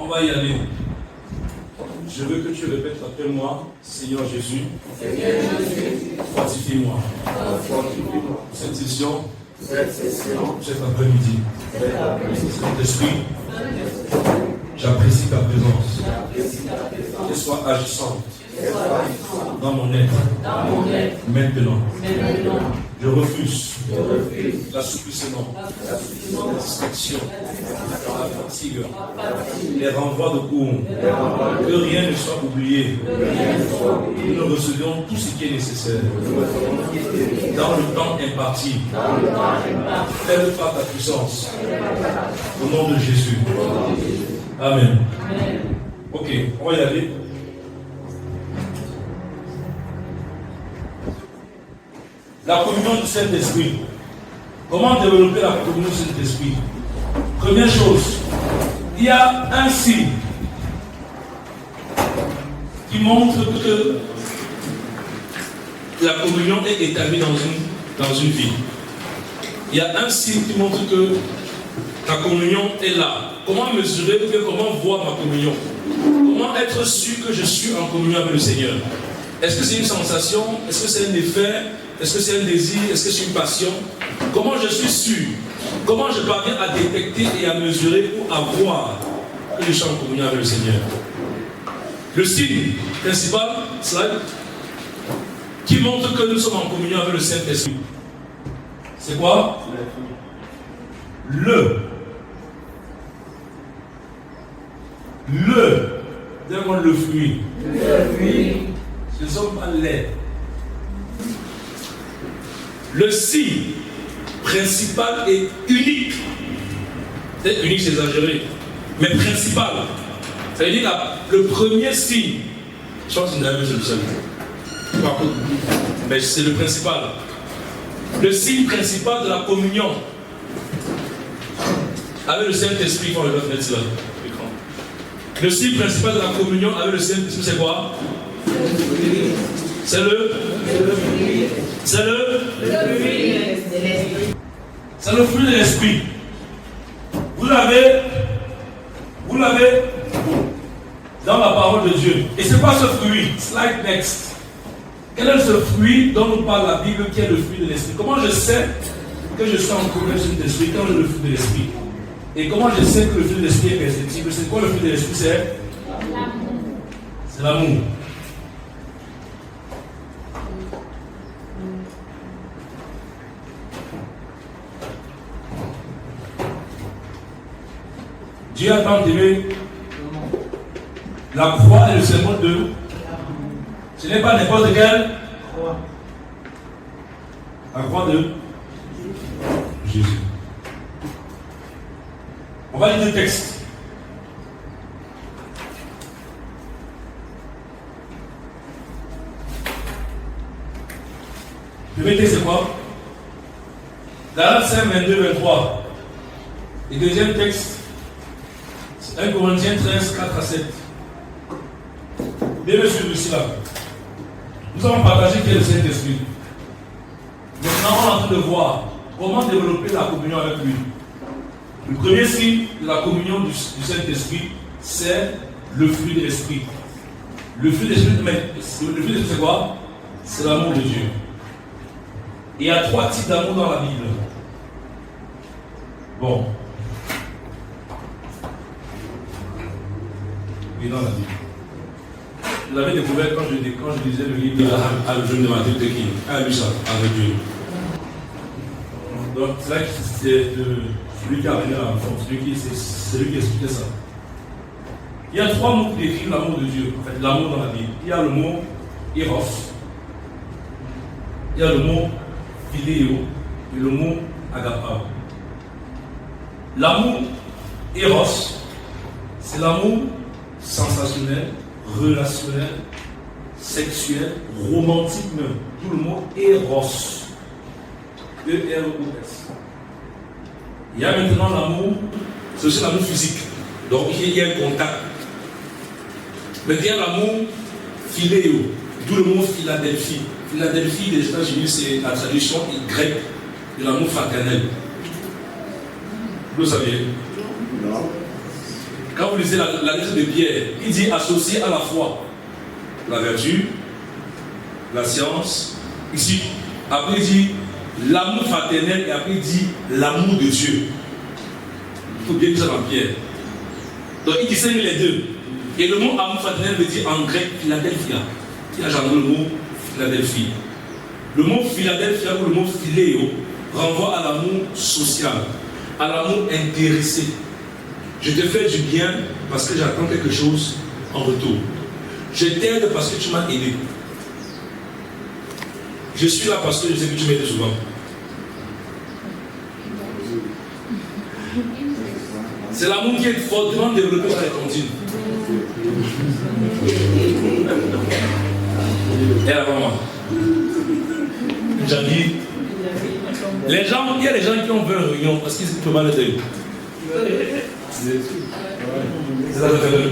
On va y aller. Je veux que tu répètes après moi, Seigneur Jésus, fortifie-moi. Cette session, cet après-midi, Saint-Esprit, j'apprécie ta présence. Qu'elle soit agissante dans mon être. Maintenant, je refuse l'assouplissement, la distraction, la fatigue, les renvois de cours, que rien ne soit oublié. Nous recevions tout ce qui est nécessaire dans le temps imparti. Fais-le par ta puissance. Au nom de Jésus. Amen. Ok, on va y aller. La communion du Saint-Esprit. Comment développer la communion du Saint-Esprit? Première chose, il y a un signe qui montre que la communion est établie dans une vie. Il y a un signe qui montre que ta communion est là. Comment mesurer ou comment voir ma communion? Comment être sûr que je suis en communion avec le Seigneur? Est-ce que c'est une sensation? Est-ce que c'est un effet? Est-ce que c'est un désir? Est-ce que c'est une passion? Comment je suis sûr? Comment je parviens à détecter et à mesurer pour avoir que je suis en communion avec le Seigneur? Le signe principal, slide, qui montre que nous sommes en communion avec le Saint-Esprit. C'est quoi? Donne-moi le fruit. Ce ne sont pas les. Le signe principal et unique. Peut-être unique, c'est exagéré. Mais principal. Ça veut dire le premier signe. Je pense que vous avez vu le seul. Mais c'est le principal. Le signe principal de la communion avec le Saint-Esprit, quand on le mettre là. Le signe principal de la communion avec le Saint-Esprit, c'est quoi? C'est le fruit de l'esprit. Vous l'avez dans la parole de Dieu. Et c'est pas ce fruit. Slide next. Quel est ce fruit dont nous parle la Bible qui est le fruit de l'esprit? Comment je sais que je suis en communion avec l'esprit quand j'ai le fruit de l'esprit? Et comment je sais que le fruit de l'esprit est perceptible? C'est quoi le fruit de l'esprit? C'est l'amour. Dieu a tant aimé. La croix est le symbole de. Ce n'est pas n'importe quelle croix. La croix de Jésus. On va lire le texte. Le premier texte c'est quoi? Galates 5, 22, 23. Le deuxième texte, c'est 1 Corinthiens 13, 4 à 7. Bien suivre ici là. Nous avons partagé qui est le Saint-Esprit. Maintenant, on est en train de voir comment développer la communion avec lui. Le premier signe de la communion du Saint-Esprit, c'est le fruit de l'Esprit. Le fruit de l'Esprit, c'est quoi? C'est l'amour de Dieu. Et il y a 3 types d'amour dans la Bible. Bon. Oui, dans la Bible. Je l'avais découvert quand je lisais le livre d'Abraham, le jeune de Matthieu Tekin. Ah, lui, ça, avec Dieu. Donc, c'est là que c'est celui qui a amené la forme, celui qui expliquait ça. Il y a 3 mots qui décrivent l'amour de Dieu, en fait, l'amour dans la Bible. Il y a le mot Eros, il y a le mot Philéo et le mot Agapao. L'amour Eros, c'est l'amour sensationnel, relationnel, sexuel, romantique même. Tout le mot Eros. E-R-O-S. Il y a maintenant l'amour, c'est aussi l'amour physique. Donc il y a un contact. Mais il y a l'amour philéo, d'où le mot Philadelphie. Philadelphie des États-Unis, c'est la traduction grecque de l'amour fraternel. Vous le saviez? Non. Quand vous lisez la lettre de Pierre, il dit associé à la foi, la vertu, la science, ici. Après il dit l'amour fraternel et après il dit l'amour de Dieu. Il faut bien dire ça dans Pierre. Donc il distingue les deux. Et le mot amour fraternel veut dire en grec Philadelphia. Il a genre le mot Philadelphie. Le mot Philadelphia ou le mot philéo renvoie à l'amour social, à l'amour intéressé. Je te fais du bien parce que j'attends quelque chose en retour. Je t'aide parce que tu m'as aidé. Je suis là parce que je sais que tu m'aides souvent. C'est l'amour qui est fortement développé dans les cantines. Et là, maman. J'ai dit, les gens, il y a des gens qui ont 20 réunions parce qu'ils ne peuvent pas le dire. C'est ça le fait.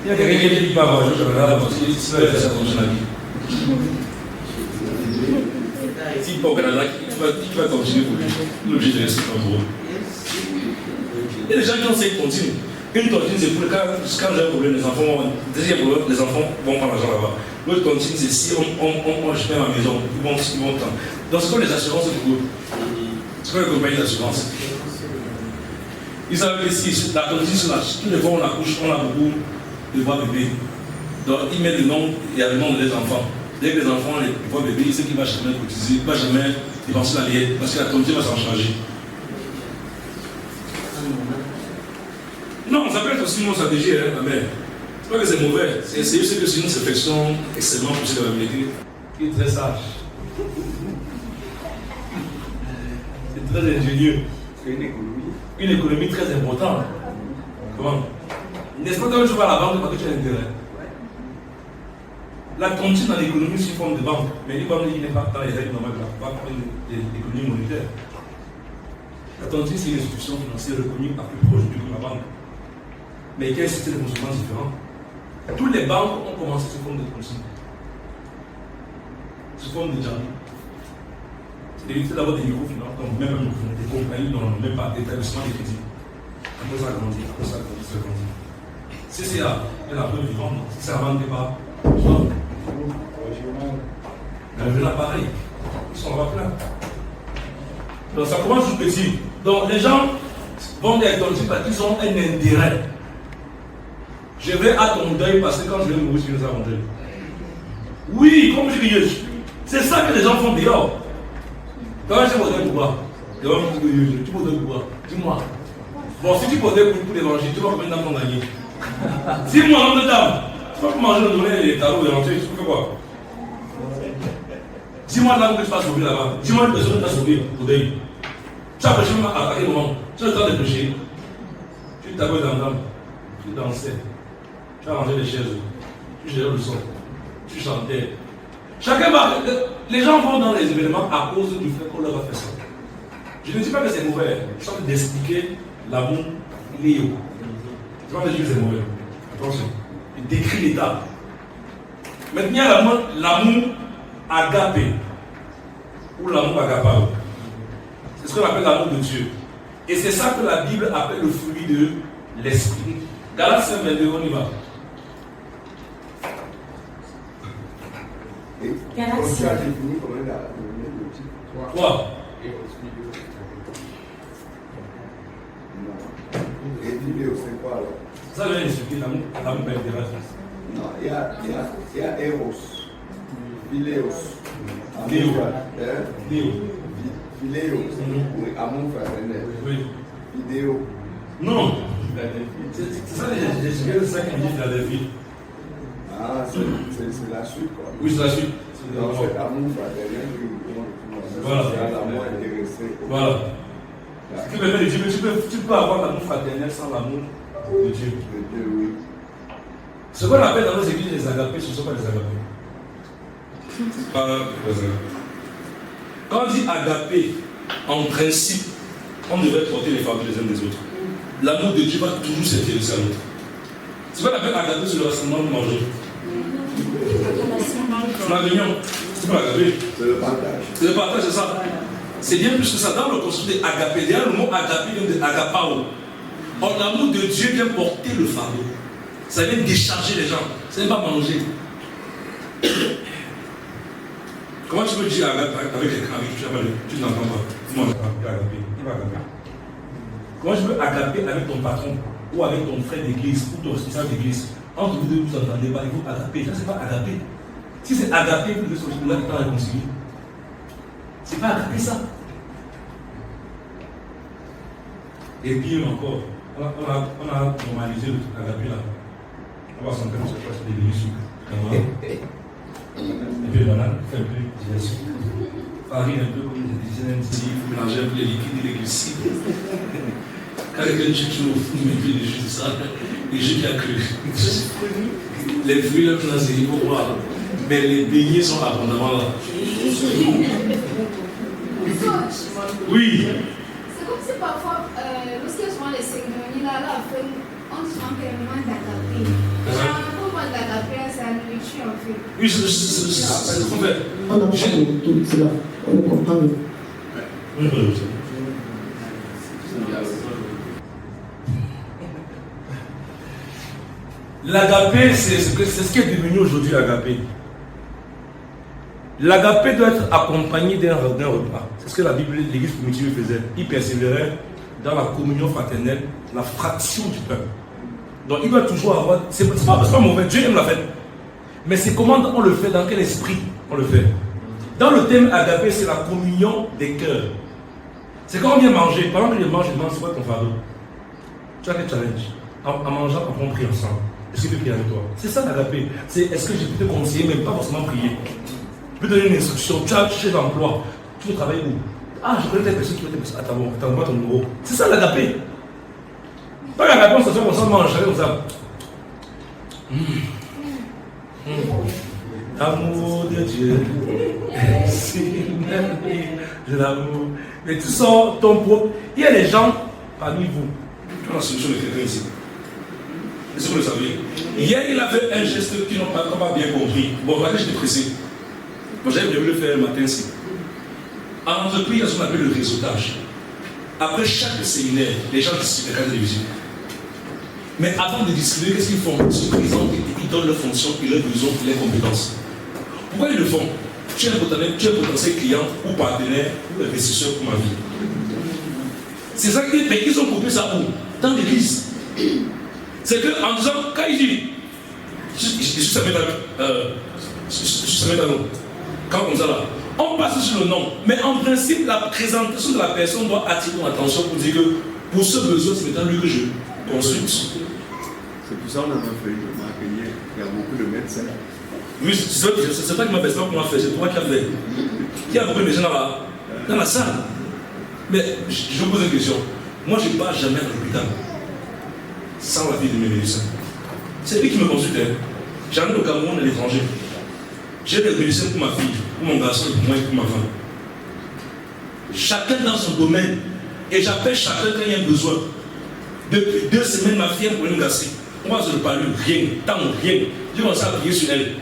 Il y a quelqu'un qui dit pas avoir, je regarde parce qu'il va faire ça dans son avis. Si pas au Canada, qui va continuer pour lui, l'objet de rester comme vous. Il y a des gens qui ont 5 tontines. Une tontine, c'est pour le cas, quand j'ai un problème, les enfants vont, les enfants vont prendre l'argent là-bas. L'autre tontine, c'est si on je à ma maison, ils vont prendre. Donc, c'est quoi les assurances pour eux? C'est quoi les compagnies d'assurance? Ils savent que si la tontine, tous les fois on accouche, on a beaucoup de voix bébés. Donc, ils mettent le nom, il y a le nom des enfants. Dès que les enfants les voient bébé, ils savent qu'il ne va jamais cotiser, il ne va jamais dépenser la liette, parce que la tontine va s'en charger. Non, ça peut être aussi une stratégie, hein, ma mère. C'est pas que c'est mauvais, c'est juste que c'est une réflexion extrêmement poussée dans la vérité, qui est très sage. C'est très ingénieux. C'est une économie. Une économie très importante. Comment? N'est-ce pas quand tu vas à la banque parce que tu as intérêt? La tontine dans l'économie sous forme de banque, mais une banque qui n'est pas dans les règles normales, pas comme l'économie monétaire. La tontine, c'est une institution financière reconnue à plus proche de la banque, mais qui a un système de fonctionnement différent. Toutes les banques ont commencé sous forme de tontine, sous forme de jardin. C'est d'éviter d'avoir des microfinances, donc même des compagnies n'ont même pas d'établissement de crédit. Après ça grandit, après ça grandit, ça grandit. CCA est la preuve vivante, si ça ne vendait pas, là pareil, ils sont là plein. Donc ça commence tout petit. Donc les gens vont des tontines parce qu'ils ont un intérêt. Je vais à ton deuil parce que quand je vais mourir, tu nous as mon deuil. Oui, comme je dis, c'est ça que les gens font dehors. Quand je vais poser pourquoi? Tu poses pourquoi? Dis-moi. Bon, si tu posais pour l'évangile, tu vas combien d'argent gagner? Dis-moi, nom de dame. Tu vas manger le donner les tarots et rentrer, tu fais quoi? Dis-moi l'âme que tu vas sauver là-bas. Dis-moi une personne que tu vas sauver au deuil. Tu as prêché à quel moment? Tu as le temps de prêcher. Tu t'appelles dans l'âme. Tu dansais. Tu as rangé les chaises. Tu gérais le son. Tu chantais. Chacun va. Les gens vont dans les événements à cause du fait qu'on leur a fait ça. Je ne dis pas que c'est mauvais. Je suis en train d'expliquer l'amour Léo. Je ne dis pas que c'est mauvais. Attention. Il décrit l'état. Maintenant, il y a l'amour agapé ou l'amour agapao. C'est ce qu'on appelle l'amour de Dieu. Et c'est ça que la Bible appelle le fruit de l'esprit. Galates 5, 22, on y va. Et quand tu as défini comment le titre 3. Et Philéo, c'est quoi alors? Ça vient expliquer l'amour intéressant. Non, il y a Eros, Philéos, Léo. Philéo, oui, amour fraternel. Oui. Vidéo. Non. C'est ça, j'ai expliqué ça qui me dit Philadelphie. Ah, c'est la suite quoi. Oui, c'est la suite. Donc c'est l'amour fraternel, voilà. C'est l'amour intéressé. Voilà. Ce qui me fait dire que tu peux avoir l'amour fraternel sans l'amour de Dieu. De Dieu, oui. Ce qu'on appelle dans nos églises les agapés, ce ne sont pas les agapés. Pas les agapés. Quand on dit agapé, en principe, on devrait porter les fardeaux les uns des autres. L'amour de Dieu va toujours s'intéresser à l'autre. Ce qu'on appelle agapé, c'est le rassemblement de manger. C'est la réunion. C'est pas agapé. C'est le partage. C'est le partage, c'est ça. C'est bien plus que ça. Dans le concept d'agapé, d'ailleurs, le mot agapé vient de agapao. Or, l'amour de Dieu vient porter le fardeau. Ça vient décharger les gens. Ça ne vient pas manger. Comment tu peux dire avec quelqu'un avec qui tu n'entends pas? Comment tu peux agaper avec ton patron ou avec ton frère d'église ou ton responsable d'église? Entre vous deux, vous n'entendez pas, il faut agaper. Ça, c'est pas agaper. Si c'est agaper, vous devez sortir là qui t'a réconcilié. C'est pas agaper ça. Et puis encore, on a normalisé le agaper là. On va s'entendre sur place des sucre. Et puis voilà, fait un peu de sucre. Farine un peu comme je disais, il faut mélanger un peu les liquides et les glucides. Quand quelqu'un tue au fou, mais puis les jus de ça, les jus qui a cru. Les fruits là, c'est il faut voir. Mais les beignets sont abondamment là. Oui. C'est comme si parfois, lorsqu'il y a souvent les cérémonies là, à la fin, on dit souvent qu'il y a un moment d'agapé. Comment d'agapé, c'est la nourriture en fait. Oui, c'est ce qu'on fait. On n'a pas tout cela. On ne comprend pas. L'agapé, c'est ce qui est devenu aujourd'hui l'agapé. L'agapé doit être accompagné d'un repas. C'est ce que la Bible, l'Église primitive faisait. Il persévérait dans la communion fraternelle, la fraction du pain. Donc il doit toujours avoir. C'est pas mauvais, Dieu aime la fête. Mais c'est comment on le fait, dans quel esprit on le fait. Dans le thème agapé, c'est la communion des cœurs. C'est quand on vient manger. Pendant que je mange, c'est quoi ton fardeau? Tu as quel challenge? En mangeant, on prie ensemble. Est-ce que tu peux prier avec toi? C'est ça l'agapé. C'est est-ce que je peux te conseiller, même pas forcément prier. Je peux te donner une instruction. Tu as cherché l'emploi. Tu veux travailler où? Ah, je connais telle personne qui veut telle personne. Attends, moi ton numéro. C'est ça l'agapé. Pas l'agapé, on s'assoit ensemble, on mange comme ça. L'amour de Dieu. De l'amour. Mais tu sors ton propre. Il y a des gens parmi vous. Tu as la solution de quelqu'un ici. Est-ce que vous le savez? Hier, il a fait un geste qu'ils n'ont pas bien compris. Bon, voilà, j'étais pressé. Moi, j'avais prévu le faire le matin ici. En entreprise, il y a ce qu'on appelle le réseautage. Après chaque séminaire, les gens distribuent des cartes de visite. Mais avant de distribuer, qu'est-ce qu'ils font? Ils donnent leurs fonctions, leurs besoins, leurs compétences. Pourquoi ils le font? Tu es un potentiel client ou partenaire ou investisseur pour ma vie. C'est ça qu'ils ont coupé ça où? Dans l'église. C'est qu'en disant, quand il dit, je suis Samuel Talon, quand comme ça là, on passe sur le nom, mais en principe, la présentation de la personne doit attirer ton attention pour dire que pour ce besoin, c'est maintenant lui que je consulte. C'est pour ça qu'on a un feuille de marquer, il y a beaucoup de médecins. Oui, c'est pas que ma personne m'a fait, c'est toi qui as fait. Il y a beaucoup de médecins dans la salle. Mais je vous pose une question. Moi, je ne pars jamais à l'hôpital sans la vie de mes médecins. C'est lui qui me consultait. J'en ai au Cameroun et à l'étranger. J'ai des médecins pour ma fille, pour mon garçon, pour moi et pour ma femme. Chacun dans son domaine. Et j'appelle chacun quand il y a un besoin. Depuis 2 semaines, ma fille a un problème gastrique. On va se parler, rien, tant rien. J'ai commencé à prier sur elle.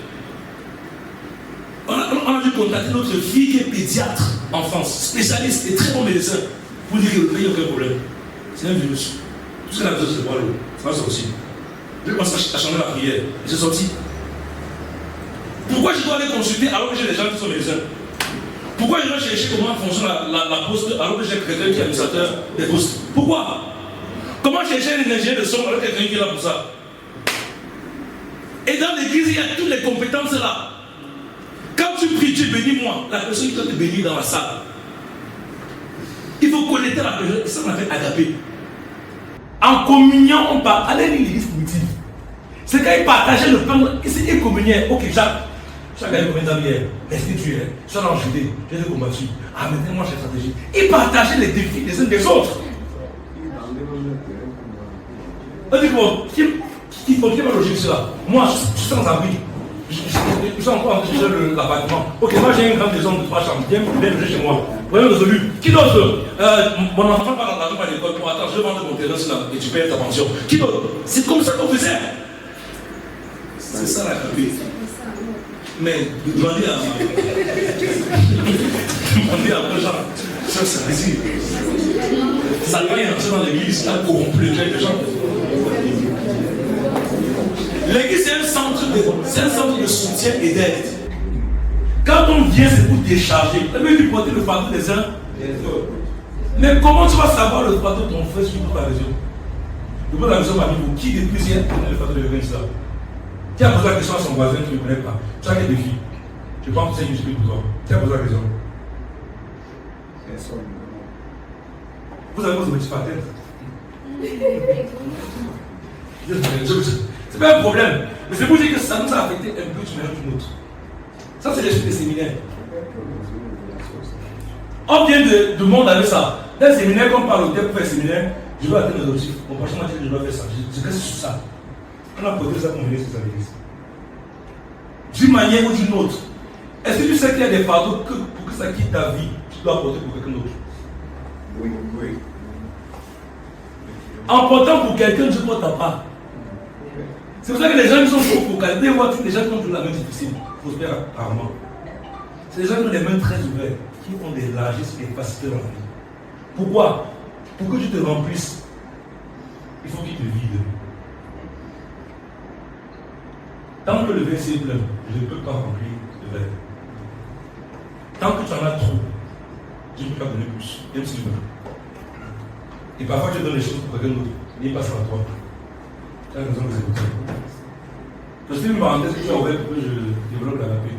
On a dû contacter notre fille qui est pédiatre en France, spécialiste et très bon médecin, pour dire que le pays n'a aucun problème. C'est un virus. Tout ce qu'elle a besoin, c'est de boire l'eau. Ça va sortir. J'ai commencé à changer la prière. Et c'est sorti. Pourquoi je dois aller consulter alors que j'ai des gens qui sont médecins? Pourquoi je dois chercher comment fonctionne la poste alors que j'ai quelqu'un qui est administrateur des postes? Pourquoi? Comment chercher un ingénieur de son alors que quelqu'un qui est là pour ça? Et dans l'église, il y a toutes les compétences là. Quand tu pries, tu bénis moi, la personne qui doit te bénir dans la salle. Il faut connaître la personne, et ça on appelle agapé. En communion, on parle. Allez lire l'église primitive. C'est quand ils partageaient le pain, ils communiaient. Ok, Jacques, chacun est combien d'années hier? Est-ce que tu es? Sois dans le Judée, j'ai été combattu. Ah, maintenant, moi, j'ai stratégie. Ils partageaient les défis des uns des autres. On dit bon, qui va loger cela? Moi, je suis sans abri. Je suis encore en train de chercher l'appartement. Ok, moi j'ai une grande maison de 3 chambres. Viens loger chez moi. Problème résolu. Qui d'autre? Mon enfant va dans la rue à l'école pour attendre, je vais vendre mon terrain et tu payes ta pension. Qui d'autre? C'est comme ça qu'on faisait. C'est ça la copie. Mais demandez à vos gens. Ça, c'est facile. Ça va y entrer dans l'église, ça corrompt les gens. L'église, c'est un centre de soutien et d'aide. Quand on vient, c'est pour décharger. Tu veux lui porter le fardeau des uns des autres. Mais comment tu vas savoir le fardeau de ton frère si tu poses la raison? Je pose la question parmi vous. Qui depuis hier connaît le fardeau de quelqu'un ça? Qui a posé la question à son voisin qui ne connaît pas? Tu as quel défi? Je pense que c'est une chose pour toi. Qui a posé la question? Vous avez posé votre tête. C'est pas un problème. Mais c'est pour dire que ça nous a affecté un peu d'une manière ou d'une autre. Ça, c'est l'esprit des séminaires. On vient de monde avec ça. Dans le séminaire, quand on parle au thème pour faire un séminaire, je veux atteindre mes objectifs. Mon prochain m'a dit que je dois faire ça. Je reste sur ça. On a posé ça pour venir sur sa église. D'une manière ou d'une autre. Est-ce que tu sais qu'il y a des fardeaux que pour que ça quitte ta vie, tu dois apporter pour quelqu'un d'autre? Oui. En portant pour quelqu'un, Dieu ne porte pas. C'est pour ça que les gens qui sont trop focalisés, des fois, les gens qui ont toujours la main difficile, prospèrent rarement. C'est les gens qui ont les mains très ouvertes, qui ont des largesses et des capacités dans la vie. Pourquoi? Pour que tu te remplisses, il faut qu'il te vide. Tant que le verre est plein, je ne peux pas remplir le verre. Tant que tu en as trop, je ne peux pas donner plus, même si tu veux. Et parfois tu donnes les choses pour quelqu'un d'autre, il passe à toi. Tu as raison de les écouter. Je suis une parenthèse que tu as ouverte pour que je développe l'agapé.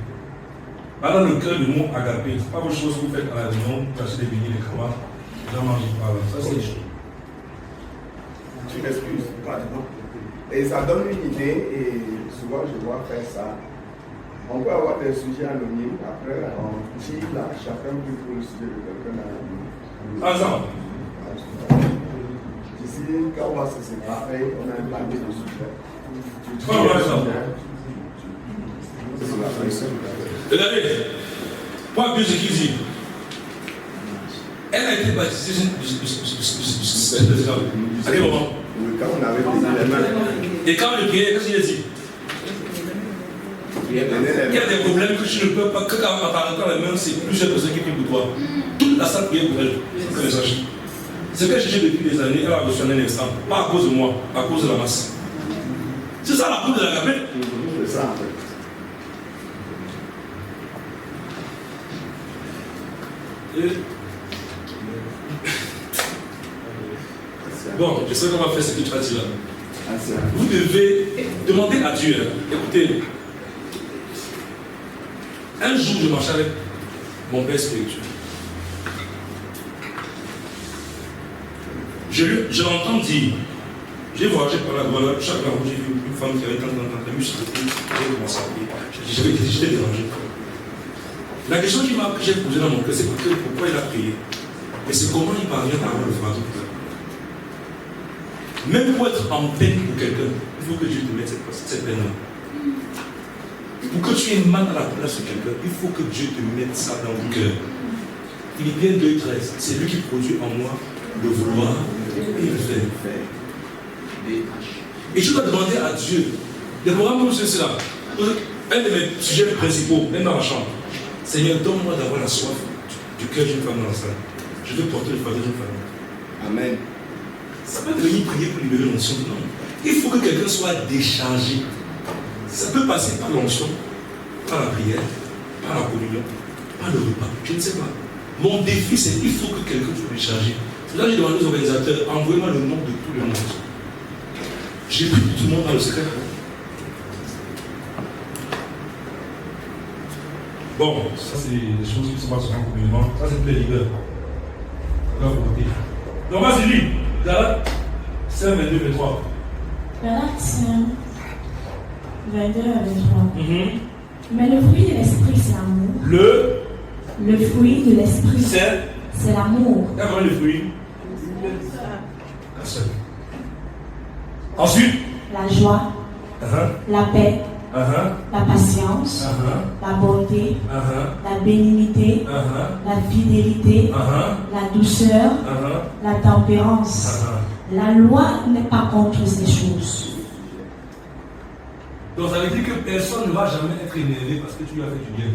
Dans le cœur du mot agapé, ce n'est pas vos choses que vous faites à la maison, vous achetez des beignets, des cravates, les gens mangent pas. Ça c'est les choses. Tu m'excuses, pardon. Et ça donne une idée, et souvent je vois faire ça. On peut avoir des sujets anonymes, après on tire là, chacun peut trouver le sujet de quelqu'un anonyme. Ensemble. Ici, quand on va se séparer, on a un panier de sujets. Regardez, pour appuyer ce qu'il dit, elle a été baptisée du Saint-Esprit. À quel moment? Quand on avait posé les mains. Et quand on priait, qu'est-ce qu'il a dit? Il y a des problèmes que tu ne peux pas, que quand on t'arrête les mains, c'est plusieurs personnes qui prient pour toi. Toute la salle priait pour elle, que les saches. Ce qu'elle cherchait depuis des années, elle a reçu un instant. Pas à cause de moi, à cause de la masse. C'est ça la cause de l'agapé. C'est ça en fait. Bon, je sais qu'on va faire ce que tu as dit là. Vous devez demander à Dieu. Écoutez, un jour je marchais avec mon père spirituel. Je l'entends dire, j'ai voyagé par la voilà, chaque fois j'ai vu une femme qui avait tant de muscles, j'ai commencé à prier. J'étais dérangé. La question que j'ai posée dans mon cœur, c'est pourquoi il a prié. Et c'est comment il parvient à avoir le fardeau. Même pour être en peine pour quelqu'un, il faut que Dieu te mette cette peine-là. Pour que tu aies mal à la place de quelqu'un, il faut que Dieu te mette ça dans le cœur. Philippiens 2,13, c'est lui qui produit en moi le vouloir et le faire. Et je dois demander à Dieu, des programmes comme ceci-là, un de mes sujets principaux, même dans ma chambre, Seigneur, donne-moi d'avoir la soif du cœur d'une femme dans la salle. Je veux porter le fardeau d'une femme. Amen. Ça peut devenir prier pour libérer l'onction. Non. Il faut que quelqu'un soit déchargé. Ça peut passer par l'onction, par la prière, par la communion, par le repas. Je ne sais pas. Mon défi, c'est qu'il faut que quelqu'un soit déchargé. C'est là que j'ai demandé aux organisateurs, envoyez-moi le nom de tout le monde. J'ai pris tout le monde dans le secret. Bon, ça c'est des choses qui se passent en communément. Ça c'est pour les leaders. Donc vas-y, lis. Galates 5, 22, 23. Galates 5, 22 à 23. Mais le fruit de l'esprit, c'est l'amour. Le fruit de l'esprit, c'est l'amour. D'accord, le fruit. Un seul. Ensuite, la joie, la paix, la patience, la bonté, la bénignité, la fidélité, la douceur, la tempérance. La loi n'est pas contre ces choses. Donc ça veut dire que personne ne va jamais être énervé parce que tu lui as fait du bien.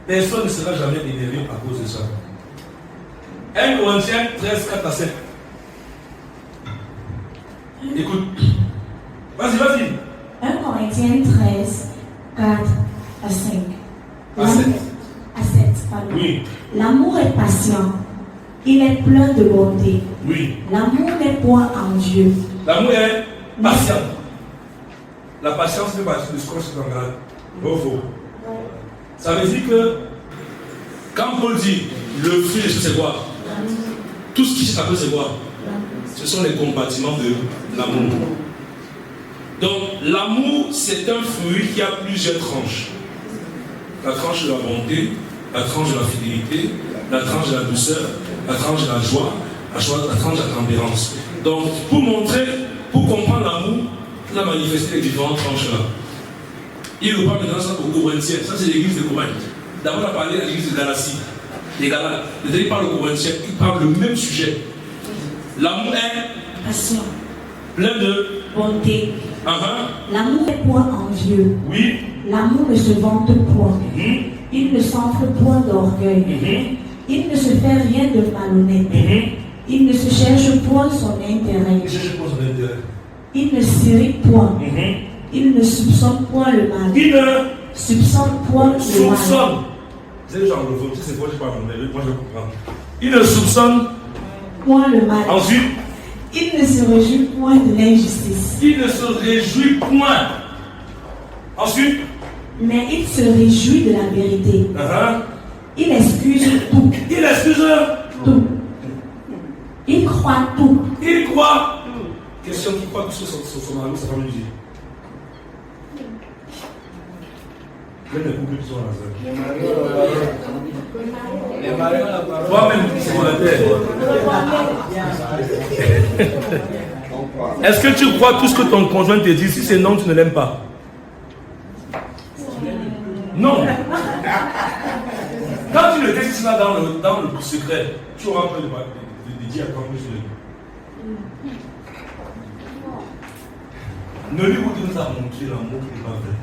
Personne ne sera jamais énervé à cause de ça. 1 Corinthiens 13, 4 à 5. Écoute. Vas-y. 1 Corinthiens 13, 4 à 5. À 7. À 7, pardon. Oui. L'amour est patient. Il est plein de bonté. Oui. L'amour n'est point envieux. L'amour est patient. La patience fait partie de ce qu'on se regarde. Faux. Ça veut dire que quand Paul dit le fruit de c'est quoi? Tout ce qui s'appelle c'est quoi? Ce sont les compartiments de l'amour. Donc l'amour c'est un fruit qui a plusieurs tranches. La tranche de la bonté, la tranche de la fidélité, la tranche de la douceur, la tranche de la joie, la tranche de la tempérance. Donc pour comprendre l'amour, il a manifesté les différentes tranches là. Il nous parle maintenant ça aux Corinthiens. Ça, c'est l'église de Corinthe. D'abord, on a parlé de l'église de Galatie. Les Galates. Il parle aux Corinthiens. Il parle le même sujet. L'amour est patient. Plein de bonté. L'amour n'est point envieux. Oui. L'amour ne se vante point. Il ne s'enfle point d'orgueil. Il ne se fait rien de malhonnête. Il ne se cherche point son intérêt. Il ne s'irrite point. Il ne soupçonne point le mal. Il ne soupçonne point le mal. Vous savez, genre, c'est quoi, je parle, moi je comprends. Il ne soupçonne point le mal. Ensuite, il ne se réjouit point de l'injustice. Il ne se réjouit point. Ensuite, mais il se réjouit de la vérité. Il excuse tout. Il excuse tout. Il croit tout. Il croit. Question qui croit tout sur son mari, sa famille dit. Même les couples qui sont là. Toi-même, c'est mon Est-ce que tu crois tout ce que ton conjoint te dit? Si c'est non, tu ne l'aimes pas. Non. Quand tu le décides là dans le secret, tu auras peur de dire à ton conjoint. Ne lui vous pas montrer l'amour qui n'est pas vrai.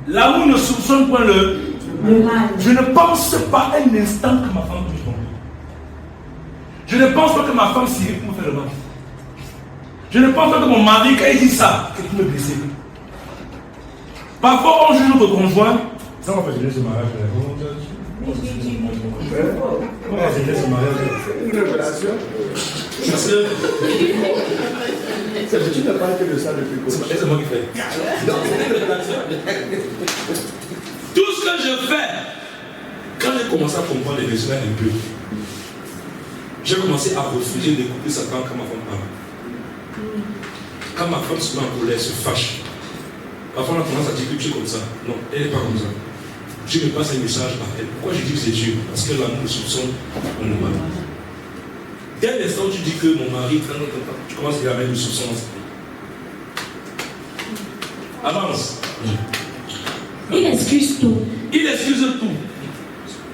L'amour ne soupçonne pas le mal. Je ne pense pas un instant que ma femme peut tomber. Je ne pense pas que ma femme s'irrite pour me faire le mal. Je ne pense pas que mon mari, quand il dit ça, c'est pour me blesser. Parfois, on juge notre conjoint. Ça, on va gérer ce mariage. Comment on va gérer ce mariage? C'est une révélation. Parce que. Tu ne parles que de ça depuis quoi? C'est moi qui fais. Tout ce que je fais, quand j'ai commencé à comprendre les besoins un peu, j'ai commencé à refuser d'écouter Satan quand ma femme parle. Quand ma femme se met en colère, se fâche, parfois on a tendance à dire que tu es comme ça. Non, elle n'est pas comme ça. Dieu me passe un message à elle. Pourquoi je dis que c'est Dieu? Parce que l'amour soupçonne le mal. Dès l'instant où tu dis que mon mari, tu commences à mettre le soupçon dans sa vie. Avance. Il excuse tout. Il excuse tout.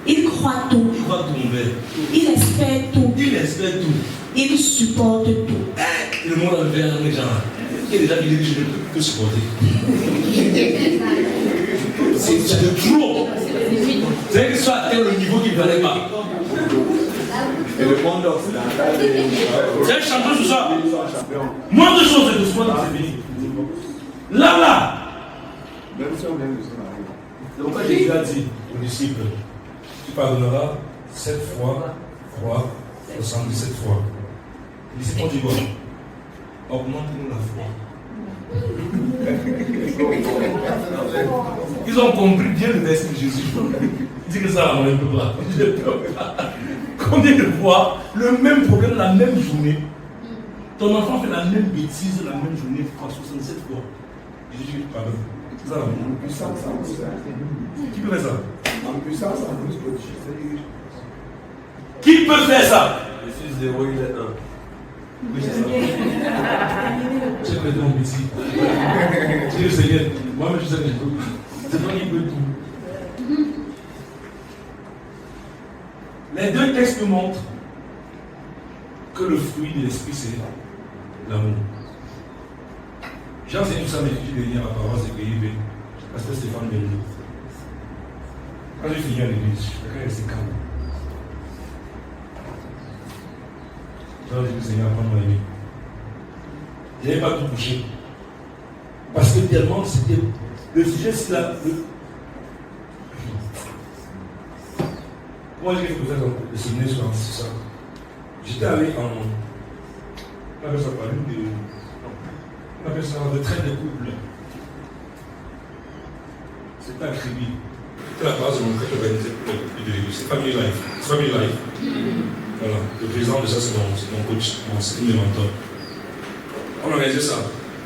Il croit tout. Il croit tout, mon père. Il espère tout. Il espère tout. Il supporte tout. Le monde envers les gens. Il y a des gens qui disent que je ne peux plus supporter. C'est de trop. C'est que soit atteint le niveau qu'il ne fallait pas. Et le monde occidental C'est un champion sur ça. Moins de choses que ce dans ces pays. Là. Même si on vient de se marier. C'est pourquoi Jésus a dit aux disciples, tu pardonneras 7 fois, 77 fois. Les disciples ont dit quoi? Augmente-nous la foi. Ils ont compris bien le verset de Jésus. Il dit que ça, on ne peut pas. Combien de fois, le même problème, la même journée, ton enfant fait la même bêtise la même journée, 67 fois. Jésus dit pardon. C'est ça la même. En puissance, en plus. Qui peut faire ça? En puissance, en plus. Qui peut faire ça? Je suis 0, il est 1. Oui, c'est ça. J'ai fait mon petit. J'ai le Seigneur. Moi-même, je sais que je peux. C'est toi qui peux tout. Les deux textes montrent que le fruit de l'esprit, c'est l'amour. J'ai enseigné tout ça à mes filles dernières à la paroisse de PIB, pasteur Stéphane Bello. Quand j'ai fini à l'église, chacun restait calme. J'ai dit que le Seigneur apprend à aimer. Je n'avais pas tout touché. Parce que tellement c'était. Le sujet, c'est là. Moi, j'ai fait le séminaire sur ça. J'étais allé en. On appelle ça par une de. On appelle ça en retraite de couple. C'était à Kribi. C'était la base de mon crèche organisée pour les couples de l'église. C'est Family Life. C'est Family Life. Voilà. Le président de ça, c'est mon coach, c'est une de mes mentors. On organisait ça.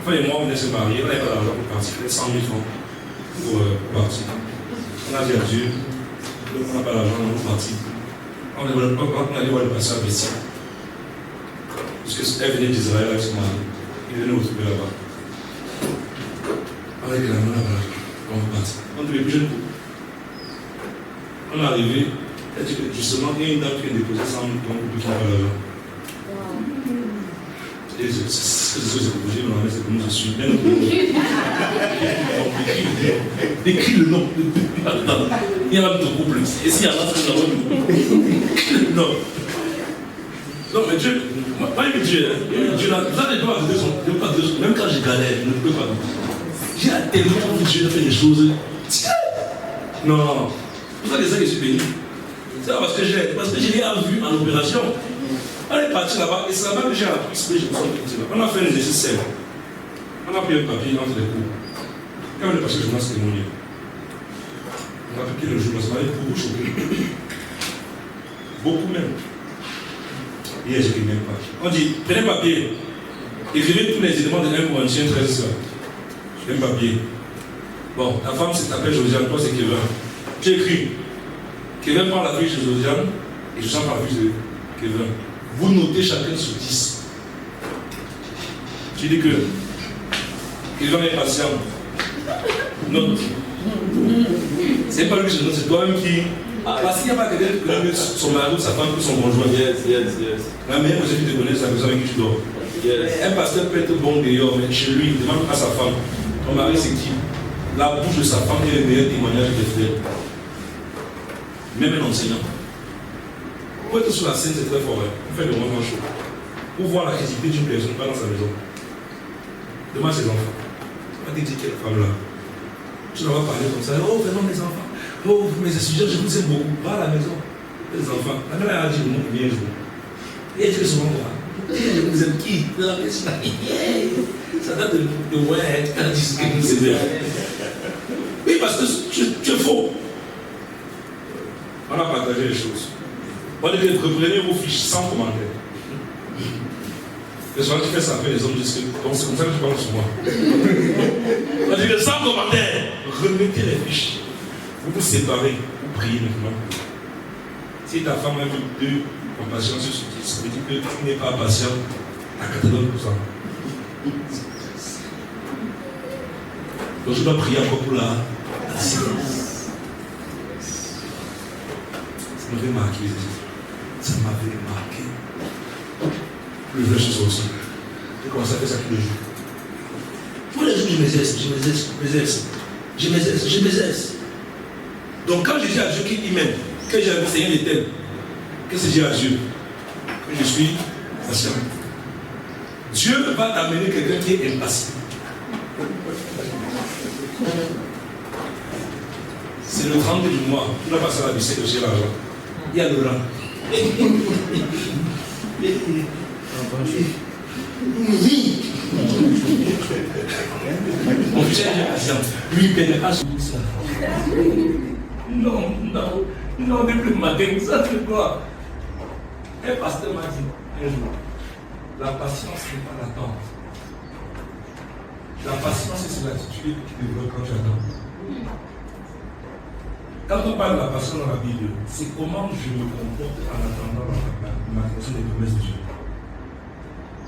Enfin, et moi, on venait se marier. On n'avait pas d'argent pour partir. Il fallait 100 000 francs pour partir. On a dit à Dieu. On n'a pas d'argent, on est parti. On allait voir le pasteur à Bessie. Parce qu'elle venait d'Israël avec son mari. Il venait nous retrouver là-bas. Avec la main là-bas, on est parti. On était les plus jeunes couples. On est arrivé, elle dit que justement, il y a une dame qui a déposé 100 000 francs pour qui n'a pas d'argent. Et c'est ce que j'ai proposé, mais c'est comme je suis. Mais non, écris le nom. Il y a un autre couple. Et s'il y en a, c'est la non. Non, mais Dieu, moi, Dieu, là, vous n'avez pas de son. Même quand je galère, je ne peux pas. J'ai tellement vu Dieu faire des choses. Non, c'est pour ça que je suis béni. C'est parce que je l'ai vu en opération. On est parti là-bas et c'est là-bas que j'ai appris ce que je me suis dit. On a fait un exercice simple. On a pris un papier entre les cours. Quand on est passé au journal cérémoniel, on a piqué le journal, ça m'avait beaucoup choqué. Beaucoup même. Hier, je n'écris même pas. On dit, prenez un papier, écrivez tous les éléments de 1 Corinthiens 13. Un papier. Bon, ta femme s'appelle Josiane, toi c'est Kevin. Tu écris. Kevin prend la fiche de Josiane et Josiane prend la fiche de Kevin. Vous notez chacun sur 10. Tu dis que Kevin est patient. Note. C'est pas lui qui se note, c'est toi-même qui. Parce qu'il n'y a pas quelqu'un qui connaît son mari ou sa femme ou son conjoint. Yes. La meilleure personne qui te connaît, c'est la personne avec qui tu dors. Un pasteur peut être bon dehors, mais chez lui, il demande à sa femme. Ton mari, c'est qui? La bouche de sa femme est le meilleur témoignage qu'il fait. Même un enseignant. Pour être sur la scène, c'est très fort. On fait le moment chaud. Pour voir la crédibilité d'une personne, pas dans sa maison. Demande à ses enfants. On va te dire quelle femme là. Tu n'as pas parlé comme ça. Oh, vraiment, mes enfants. Oh, mes étudiants, je vous aime beaucoup. Va à la maison. Les enfants. La mère a dit le mot bien jour. Et elle dit souvent quoi? Je vous aime qui? La maison. Ça date de ouais, elle dit ce qu'elle nous aime. Oui, parce que tu es faux. On a partagé les choses. On dit que reprenez vos fiches sans commentaire. Et souvent tu fais ça, après les hommes disent que c'est comme ça que tu parles sur moi. On dit que sans commentaire, remettez les fiches. Vous vous séparez, vous priez maintenant. Si ta femme a vu 2 compassions sur ce ça veut dire que tu n'es pas patient à 80%. Donc je dois prier encore pour la silence. Ça m'avait marqué. Ça m'avait marqué. Le vrai chose aussi. J'ai commencé à faire ça tous les jours. Tous les jours, je m'exerce. Donc quand je dis à Dieu qu'il m'aime, que j'ai un Seigneur l'éternel, qu'est-ce que je dis à Dieu? Que je suis patient. Dieu va t'amener quelqu'un qui est impatient. C'est le 30 du mois. Tu dois passer à la bicette aussi l'argent. Il y a le rang. Mon fils est patient. Lui, il ne pas sur ça. Non, depuis le matin, ça fait quoi? Un pasteur m'a dit un jour, la patience n'est pas l'attente. La patience, c'est l'attitude que tu développes quand tu attends. Quand on parle de la patience dans la Bible, c'est comment je me comporte en attendant ma fonction des promesses de Dieu.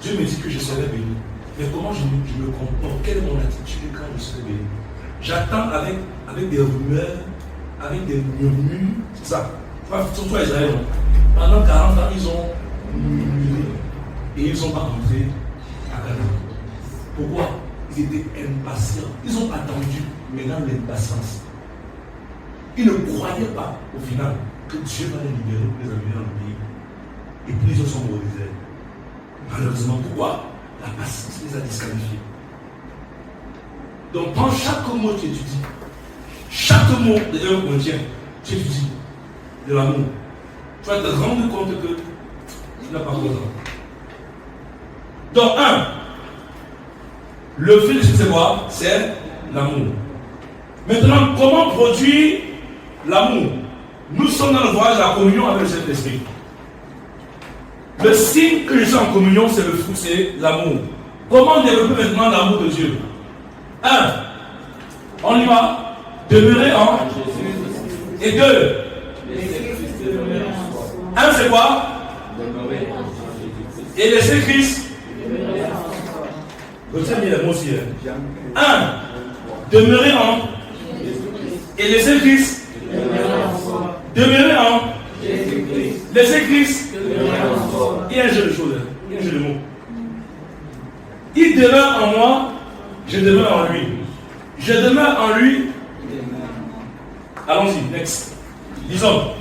Dieu me dit que je serai béni. Mais comment je me comporte? Quelle est mon attitude quand je serai béni? J'attends avec des rumeurs, avec des murmures, c'est ça. Surtout à Israël. Pendant 40 ans, ils ont murmuré. et ils ne sont pas entrés à Canaan. Pourquoi? Ils étaient impatients. Ils ont attendu. Maintenant, l'impatience. Ils ne croyaient pas, au final, que Dieu va les libérer pour les amener dans le pays. Et puis ils sont au désert. Malheureusement, pourquoi? La patience les a disqualifiés. Donc, prends chaque mot que tu étudies, chaque mot de 1 Corinthiens, tu étudies de l'amour. Tu vas te rendre compte que tu n'as pas besoin. Donc, 1, le fil, c'est quoi? C'est l'amour. Maintenant, comment produire l'amour? Nous sommes dans le voyage de la communion avec le Saint-Esprit. Le signe que je suis en communion, c'est le fruit, c'est l'amour. Comment développer maintenant l'amour de Dieu? 1. On y va. Demeurer en. Et 2. 1, c'est quoi? Et laisser Christ. Retiens bien les mots aussi. 1. Demeurer en. Et laisser Christ. Demeurer en. Laisser Christ. Il y a un jeu de choses. Il y a un jeu de mots. Il demeure en moi. Je demeure en lui. Je demeure en lui. Allons-y, next. Lisons.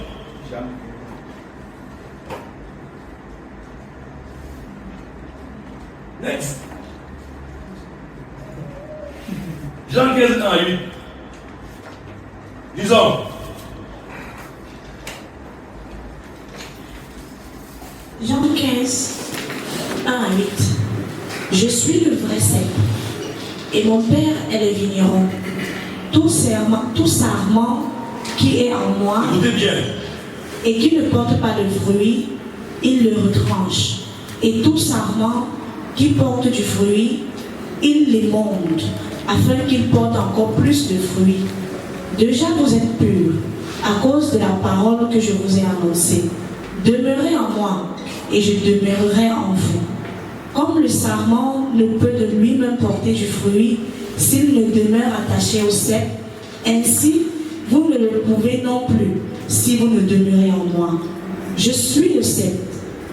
Next. Jean 15, 1 à 8. Lisons. Jean 15, 1 à 8. Je suis le vrai cep, et mon Père est le vigneron. Tout sarment qui est en moi et qui ne porte pas de fruit, il le retranche. Et tout sarment qui porte du fruit, il l'émonde, afin qu'il porte encore plus de fruits. Déjà vous êtes purs, à cause de la parole que je vous ai annoncée. Demeurez en moi, et je demeurerai en vous. Comme le sarment ne peut de lui-même porter du fruit s'il ne demeure attaché au cep, ainsi vous ne le pouvez non plus si vous ne demeurez en moi. Je suis le cep,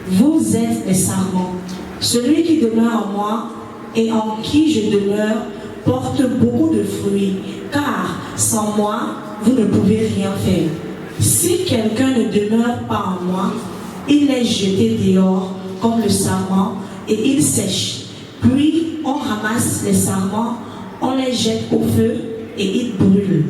vous êtes les sarments. Celui qui demeure en moi et en qui je demeure porte beaucoup de fruits, car sans moi, vous ne pouvez rien faire. Si quelqu'un ne demeure pas en moi, il est jeté dehors comme le sarment et il sèche. Puis on ramasse les sarments, on les jette au feu et ils brûlent.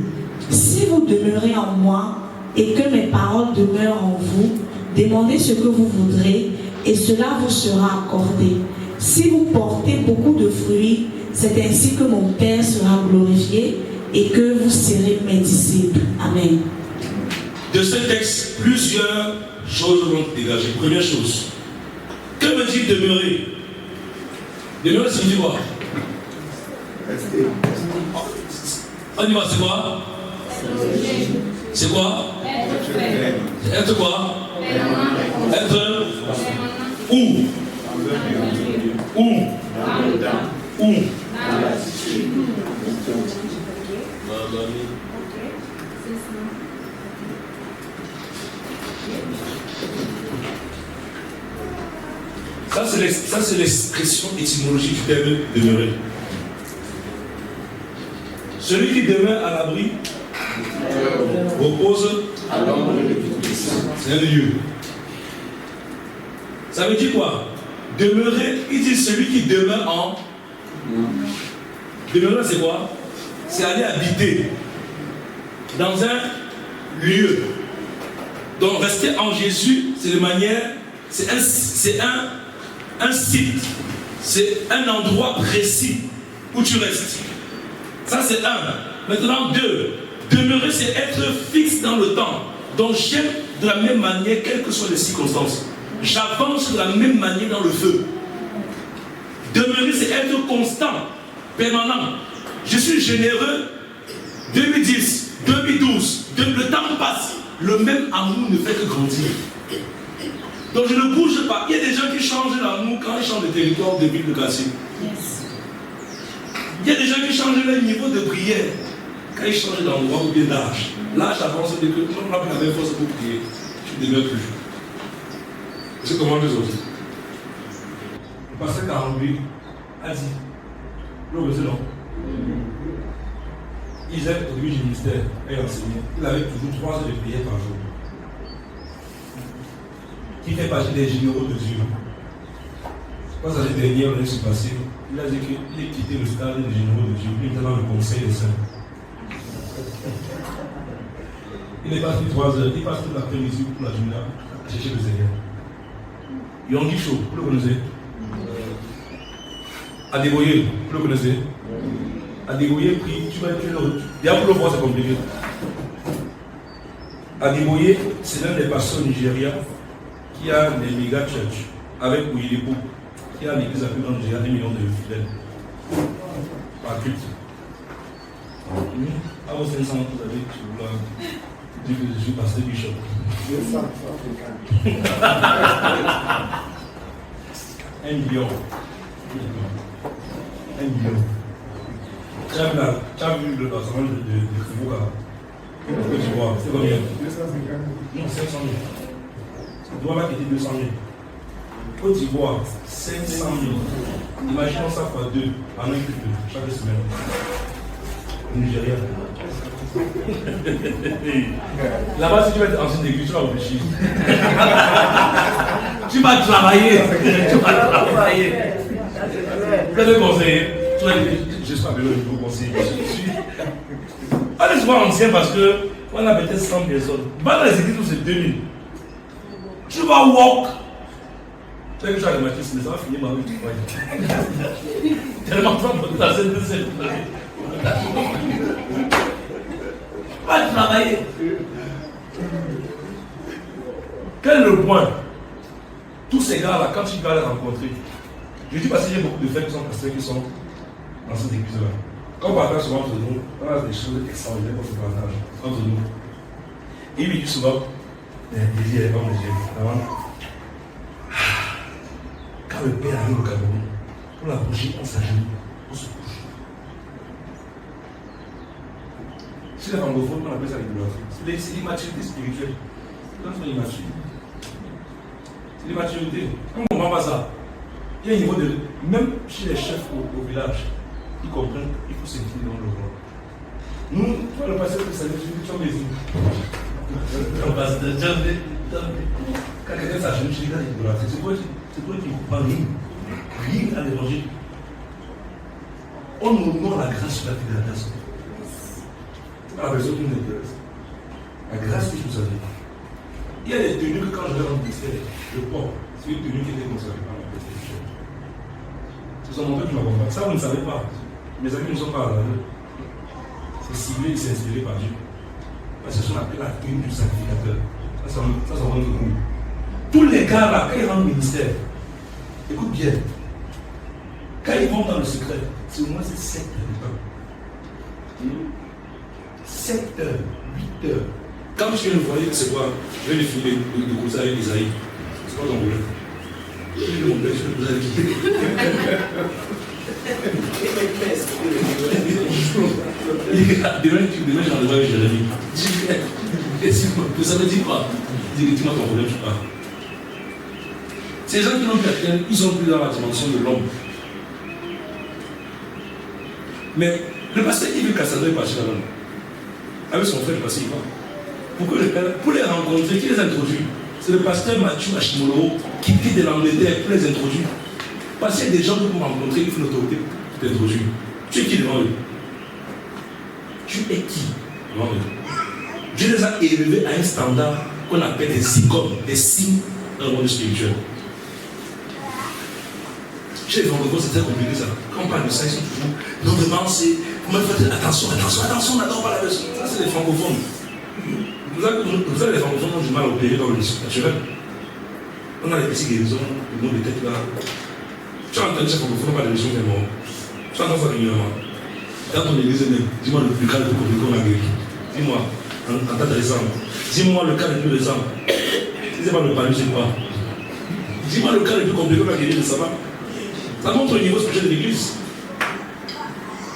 Si vous demeurez en moi et que mes paroles demeurent en vous, demandez ce que vous voudrez et cela vous sera accordé. Si vous portez beaucoup de fruits, c'est ainsi que mon Père sera glorifié et que vous serez mes disciples. Amen. De ce texte, plusieurs choses vont dégager. Première chose, que veut dire demeurer? Demeurer signifie quoi? Rester. On y va, c'est quoi? C'est quoi? Être quoi? Être où? Où? Où? Ça, c'est l'expression étymologique du terme demeurer. Celui qui demeure à l'abri repose à l'ombre de Tout-Puissant. C'est un lieu. Ça veut dire quoi? Demeurer, il dit celui qui demeure en. Demeurer, c'est quoi? C'est aller habiter dans un lieu. Donc rester en Jésus, c'est de manière. C'est un site. C'est un endroit précis où tu restes. Ça, c'est un. Maintenant, deux. Demeurer, c'est être fixe dans le temps. Donc, j'aime de la même manière, quelles que soient les circonstances. J'avance de la même manière dans le feu. Demeurer, c'est être constant, permanent. Je suis généreux. 2010, 2012, le temps passe. Le même amour ne fait que grandir. Donc, je ne bouge pas. Il y a des gens qui changent l'amour quand ils changent de territoire, de ville, de quartier. Il y a des gens qui changent leur niveau de prière quand ils changent d'endroit ou bien d'âge. L'âge avance de que on n'a plus la même force pour prier. Tu ne demeures plus. C'est comment les autres. pasteur Karambé a dit, le président, Isaac, au début du ministère, et enseignait, il avait toujours 3 heures de prière par jour. Qui fait partie des généraux de Dieu. Quand l'année dernière, l'année passée, il a dit qu'il a quitté le stade des généraux de Dieu, il était dans le conseil des saints. Il n'est pas plus 3 heures, il passe toute l'après-midi pour la journée à chercher le Seigneur. Yonggi Cho, vous le connaissez? Adeboye, vous le connaissez? Adeboye prie, tu vas être le. Bien pour le voir, c'est compliqué. Adeboye, c'est l'un des pasteurs nigériens qui a des méga church avec Ouilepo, qui a l'église la plus grande Nigeria, 1 million de fidèles par culte. À vos 500, vous avez, tu vois, dire que je suis pasteur Bishop. 1 million. 1 million. Tu as vu le personnage de Fubuka? Tu vois, c'est combien? 250 000. Non, 500 000. Tu dois pas quitter 200 000. Côte d'Ivoire, 500 000. Imaginons ça fois 2 en un culte chaque semaine. Au Nigeria. Là-bas, si tu vas être ancien d'église, tu vas réfléchir. Tu vas travailler. Tu vas travailler. Quel est le conseiller? Tu vas dire, j'espère que le nouveau conseiller. Allez voir ancien parce que on a peut-être 100 personnes. Va dans les églises où c'est 2000. Tu vas walk. Tu sais que tu as remarqué, mais ça va finir ma vie. Tellement toi, ta scène de scène. Va travailler. Quel est le point? Tous ces gars-là, quand tu vas les rencontrer, je dis parce qu'il y a beaucoup de frères qui sont pasteurs qui sont dans cette église-là. Quand on partage souvent entre nous, on a des choses extraordinaires qu'on se partage entre nous. Et il me dit souvent, il dit, elle est comme Dieu. Quand le père arrive au Cameroun, pour l'approcher, on s'agenouille, on se couche. Si les francophones, on appelle ça l'idolâtrie. C'est l'immaturité spirituelle. C'est l'immaturité. C'est l'immaturité. On ne comprend pas ça. Il y a un niveau de. Même chez les chefs au village, ils comprennent qu'il faut s'incliner dans le roi. Nous, tu vois le pasteur qui s'appelle, tu as des le pasteur, quand quelqu'un s'agenouille, tu dis là, l'idolâtrie. C'est toi qui ne comprends rien. Rien à l'évangile. On nous donne la grâce sur la vie de la personne. À la personne qui nous intéresse. La grâce que je vous avais. Il y a des tenues que quand je vais dans le ministère, je porte. C'est une tenue qui était consacrée par la personne. Ce sont mon père qui m'a compris. Ça, vous ne savez pas. Mes amis ne sont pas à la rue. C'est ciblé et c'est inspiré par Dieu. Parce que ce qu'on appelle la tenue du sacrificateur. Ça rend le coup. Tous les gars là, quand ils rentrent au ministère, écoute bien. Quand ils vont dans le secret, c'est au moins 7 heures de temps. 7 heures, 8 heures. Quand je viens le voyer, c'est quoi? Je vais lui filer de causer avec Isaïe. C'est quoi ton problème? Je vais lui montrer, je vais causer avec demain, j'en ai avec Jérémie. Ça veut dire quoi? Dis-moi ton problème, je parle. Ces gens qui l'ont fait, ils sont plus dans la dimension de l'homme. Mais le pasteur Yves Cassandre est parti là-bas. Avec son frère, le pasteur Yves. Pour les rencontrer, qui les introduit? C'est le pasteur Mathieu Hashimolo qui quitte de l'Angleterre pour les introduire. Parce qu'il y a des gens que pour rencontrer, il faut l'autorité pour t'introduire. Tu es qui devant eux? Tu es qui devant eux? Dieu les a élevés à un standard qu'on appelle des icônes, des signes dans le monde spirituel. Chez les francophones, c'est très compliqué ça. Quand on parle de ça, ils sont toujours. Non, vraiment, c'est. Comment faire attention, on n'adore pas la personne. Ça, c'est les francophones. Vous savez, les francophones ont du mal à opérer dans le discours naturel. On a les petits guérisons, le nom de tête là. Tu as entendu ces francophones pas de guérison, mais bon. Tu entends ça régulièrement. Dans ton église, dis-moi le plus cas le plus compliqué qu'on a guéri. Dis-moi, en tas d'exemple. Dis-moi le cas le plus récent. Si c'est pas le palu, c'est quoi? Dis-moi le cas le plus compliqué qu'on a guéri de sabbat. Ça montre le niveau spirituel de l'église.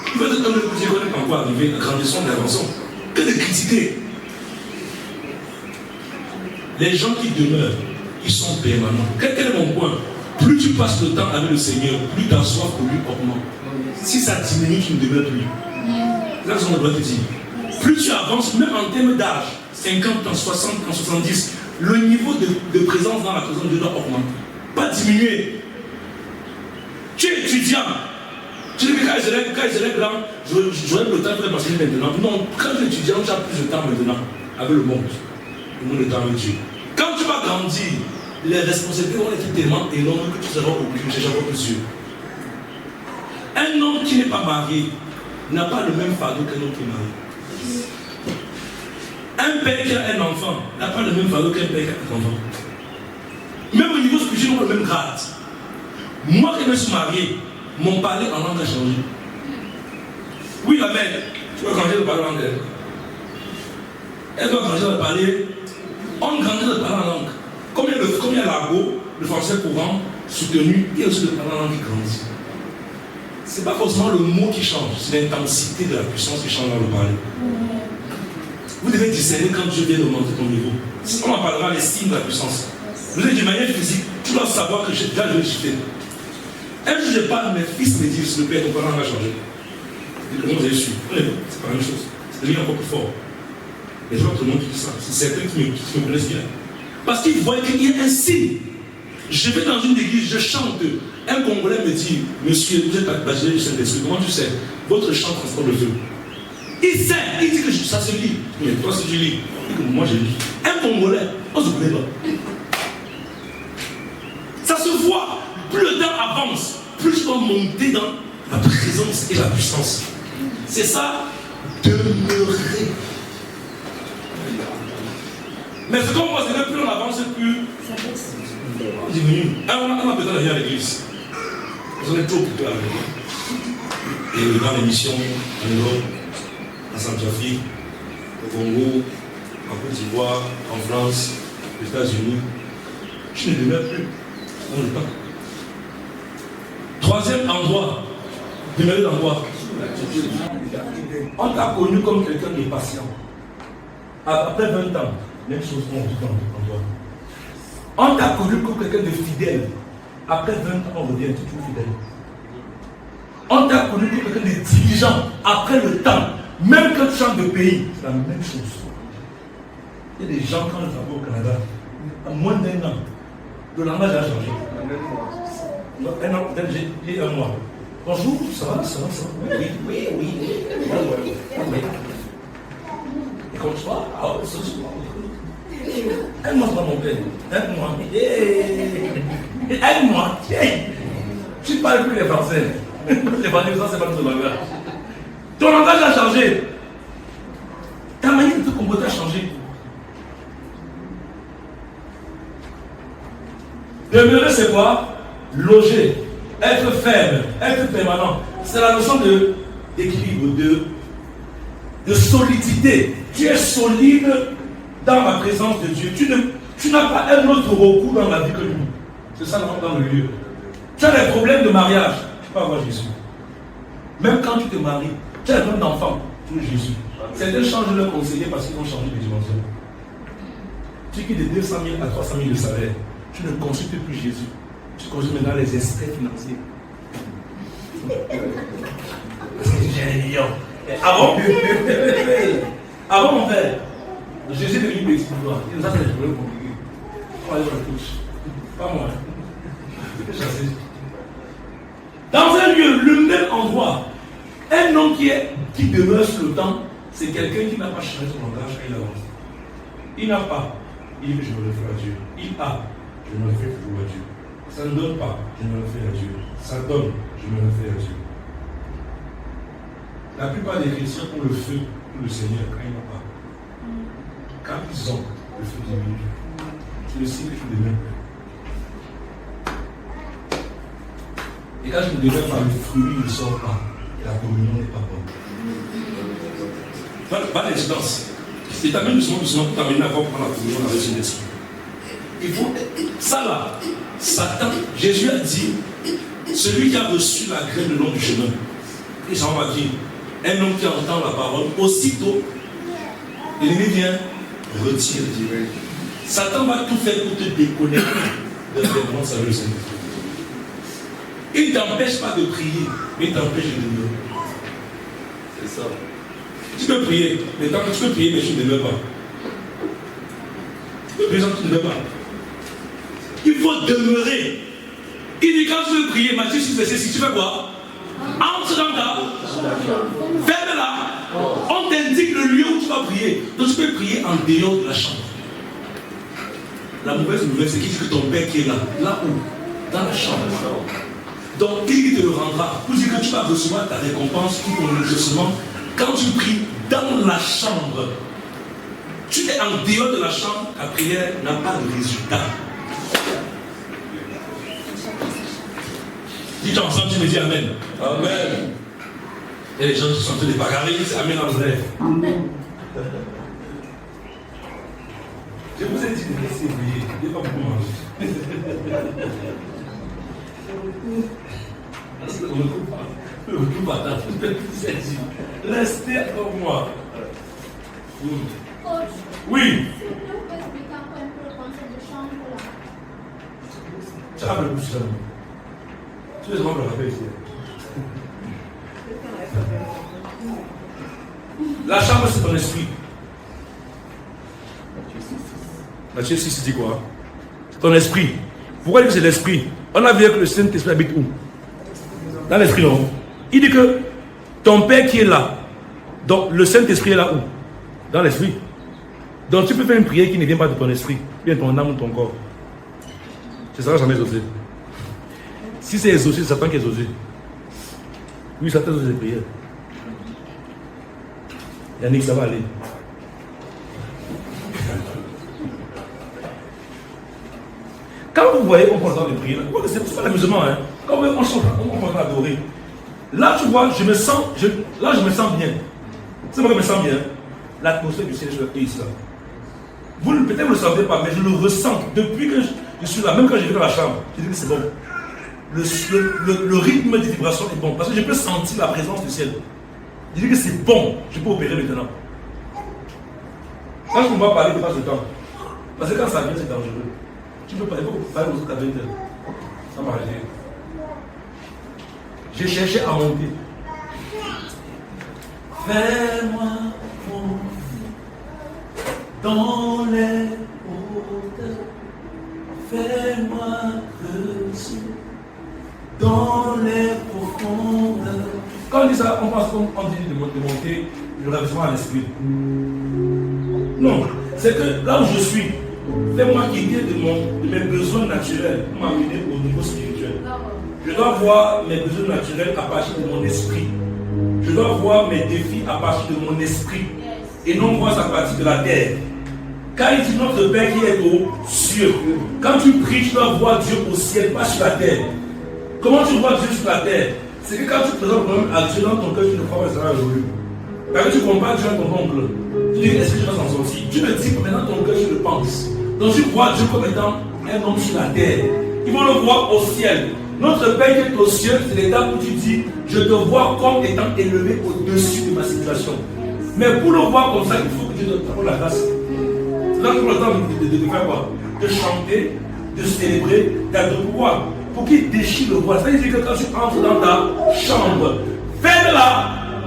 Il faut être comme le petit qu'on est encore arrivé, grandissons et avançons. Que de critiquer. Les gens qui demeurent, ils sont permanents. Quel est mon point? Plus tu passes le temps avec le Seigneur, plus ta soif pour lui augmente. Si ça diminue, tu ne demeures plus. C'est ça que on doit te dire. Plus tu avances, même en termes d'âge, 50 ans, 60 ans, 70, le niveau de présence dans la présence de Dieu doit augmenter. Pas diminuer. Tu es étudiant. Tu dis que quand je serai grand, j'aurai le temps de faire passer maintenant. Non, quand tu es étudiant, tu as plus de temps maintenant avec le monde. Le monde est avec Dieu. Quand tu vas grandir, les responsabilités vont être tellement énormes que tu seras obligé de chercher encore plus Dieu. Un homme qui n'est pas marié n'a pas le même fardeau qu'un homme qui est marié. Un père qui a un enfant n'a pas le même fardeau qu'un père qui a un enfant. Même au niveau spirituel, on a le même grade. Moi qui me suis marié, mon parler en langue a changé. Oui, la mère, tu vas changer de parler en langue. Elle doit changer de parler. On grandit de parler en langue. Comme il y a l'argot, le français courant, soutenu, il y a aussi le parler en langue qui grandit. Ce n'est pas forcément le mot qui change, c'est l'intensité de la puissance qui change dans le parler. Vous devez discerner quand Dieu vient d'augmenter ton niveau. On en parlera les signes de la puissance. Vous êtes d'une manière physique, tu dois savoir que déjà je vais chuter. Un jour je parle, mes fils me disent, le père, ton parent va changer. Comment vous avez su? C'est pas la même chose. C'est devenu encore plus fort. Les gens te montrent tout ça. C'est certains qui me connaissent bien. Parce qu'ils voient qu'il y a un signe. Je vais dans une église, je chante. Un Congolais me dit, monsieur, vous êtes bachelier du Saint-Esprit, comment tu sais? Votre chant transporte le feu. Il sait, il dit que ça se lit. Mais toi, si tu lis, moi je lis. Un Congolais, on se connaît pas. Ça se voit. Plus le temps avance, plus je dois monter dans la présence et la puissance. C'est ça, demeurer. Mais ce qu'on voit, c'est que plus on avance, plus on diminue. On a besoin de venir à l'église. On est trop occupé à l'église. Et dans les missions, en Europe, en Centrafrique, au Congo, en Côte d'Ivoire, en France, aux États-Unis, je ne demeure plus. On n'est pas. Troisième endroit, demeurer dans quoi? On t'a connu comme quelqu'un de patient. Après 20 ans, même chose qu'on dit en toi. On t'a connu comme quelqu'un de fidèle. Après 20 ans, on revient toujours fidèle. On t'a connu comme quelqu'un de diligent. Après le temps, même quand tu changes de pays, c'est la même chose. Il y a des gens, quand ils travaillent au Canada, en moins d'un an, le langage a changé. Un an, j'ai un mois. Bonjour, ça va? Oui. Et comme tu vas? Ah, c'est souvent. Un mois, mon père. Un mois. Un mois. Tu ne parles plus les Français. Les Français, c'est pas notre langage. Ton langage a changé. Ta manière de te comporter a changé. Demeurer, c'est quoi? Loger, être ferme, être permanent. C'est la notion d'équilibre, de solidité. Tu es solide dans la présence de Dieu. Tu n'as pas un autre recours dans la vie que lui. C'est ça dans le lieu. Tu as des problèmes de mariage, tu peux avoir Jésus. Même quand tu te maries, tu as des problèmes d'enfant, tu as Jésus. Certains changent leur conseiller parce qu'ils ont changé de dimension. Tu quittes de 200 000 à 300 000 de salaire. Tu ne consultes plus Jésus. Tu consultes maintenant les extraits financiers. Avant, avant mon père, Jésus est devenu petit pour toi. Il nous a fait des problèmes compliqués. On va aller dans la touche. Pas moi. Dans un lieu, le même endroit, un homme qui demeure sur le temps, c'est quelqu'un qui n'a pas changé son langage quand il avance. Il n'a pas. Il dit que je me le fais à Dieu. Il a. Je me le fais pour à Dieu. Ça ne donne pas. Je me le fais à Dieu. Ça donne. Je me le fais à Dieu. La plupart des chrétiens ont le feu pour le Seigneur quand il n'a pas. Quand ils ont, le feu diminue. C'est le signe que je deviens. Et quand je me deviens par le fruit, il ne sort pas. Et la communion n'est pas bonne. Pas d'incidence. Et t'amènes doucement pour t'amener à voir prendre la communion avec son esprit. Il faut. Ça là, Satan, Jésus a dit, celui qui a reçu la graine le long du chemin, et ça on va dire, un homme qui entend la parole, aussitôt, l'ennemi vient retirer. Satan va tout faire pour te déconnecter de la présence avec le Seigneur. Il ne t'empêche pas de prier, mais il t'empêche de demeurer. C'est ça. Tu peux prier, mais tant que tu peux prier, mais tu ne demeures pas. Tu peux prier, tu ne demeures pas. Il faut demeurer. Il dit quand tu veux prier, Matthieu 6, verset 6, tu fais quoi? Entre dans ta. Ferme-la. On t'indique le lieu où tu vas prier. Donc tu peux prier en dehors de la chambre. La mauvaise nouvelle, c'est qu'il dit que ton père qui est là. Là où? Dans la chambre. Donc il te le rendra. Pour dire que tu vas recevoir ta récompense pour ton exaucement. Quand tu pries dans la chambre, tu es en dehors de la chambre, ta prière n'a pas de résultat. Dis-toi ensemble, tu me dis Amen. Amen. Il y a des gens qui sont en train de bagarrer, c'est Amen en vrai. Amen. Je vous ai dit de laisser briller, il n'y a pas beaucoup manger. On ne coupe pas. On ne coupe pas. Restez avec moi. Coach, Oui. s'il vous plaît, expliquez encore un peu le concept de chambre là. Tu as le bouche là. Tu veux vraiment le rappeler ici. La chambre, c'est ton esprit. Matthieu 6 dit quoi? C'est ton esprit. Pourquoi il dit que c'est l'esprit? On a vu que le Saint-Esprit habite où? Dans l'esprit, non? Il dit que ton Père qui est là, donc le Saint-Esprit est là où? Dans l'esprit. Donc tu peux faire une prière qui ne vient pas de ton esprit, bien ton âme ou ton corps. Ça ne sera jamais exaucé. Si c'est exaucé, c'est Satan qui est exaucé. Oui, Satan exauce les prières. Yannick, ça va aller. Quand vous voyez on prend le temps de prier, c'est pas l'amusement, hein. Quand vous voyez on chante, on prend le temps d'adorer. Là, tu vois, je me sens bien. C'est moi qui me sens bien. L'atmosphère du ciel, je suis là. Peut-être vous ne le sentez pas, mais je le ressens. Depuis que je suis là, même quand je vais dans la chambre, je dis que c'est bon. Le rythme de vibration est bon. Parce que je peux sentir la présence du ciel. Je dis que c'est bon. Je peux opérer maintenant. Quand je ne peux pas parler, je passe le temps. Parce que quand ça vient, c'est dangereux. Tu peux pas, il faut parler aux autres à 20 heures. Ça m'a arrêté. J'ai cherché à monter. Fais-moi monter dans les hauteurs. Fais-moi creuser dans les profondeurs. Quand on dit ça, on pense qu'on dit de monter le ravissement à l'esprit. Non, c'est que là où je suis, fais-moi quitter de mes besoins naturels pour m'amener au niveau spirituel. Je dois voir mes besoins naturels à partir de mon esprit. Je dois voir mes défis à partir de mon esprit. Et non voir ça à partir de la terre. Quand il dit notre Père qui est aux cieux, quand tu pries, tu dois voir Dieu au ciel, pas sur la terre. Comment tu vois Dieu sur la terre? C'est que quand tu présentes le problème à Dieu dans ton cœur, tu ne crois pas que ça va résolu. Quand tu compares Dieu à ton oncle, tu dis est-ce que je vais s'en sortir? Tu me dis que maintenant ton cœur, tu le penses. Donc tu vois Dieu comme étant un homme sur la terre. Ils vont le voir au ciel. Notre Père qui est aux cieux, c'est l'étape où tu dis je te vois comme étant élevé au-dessus de ma situation. Mais pour le voir comme ça, il faut que Dieu te donne la grâce. C'est là que tu as le temps de faire quoi? De chanter, de célébrer, d'être pourquoi? Pour qu'il déchire le voile. C'est-à-dire que quand tu entres dans ta chambre, ferme-la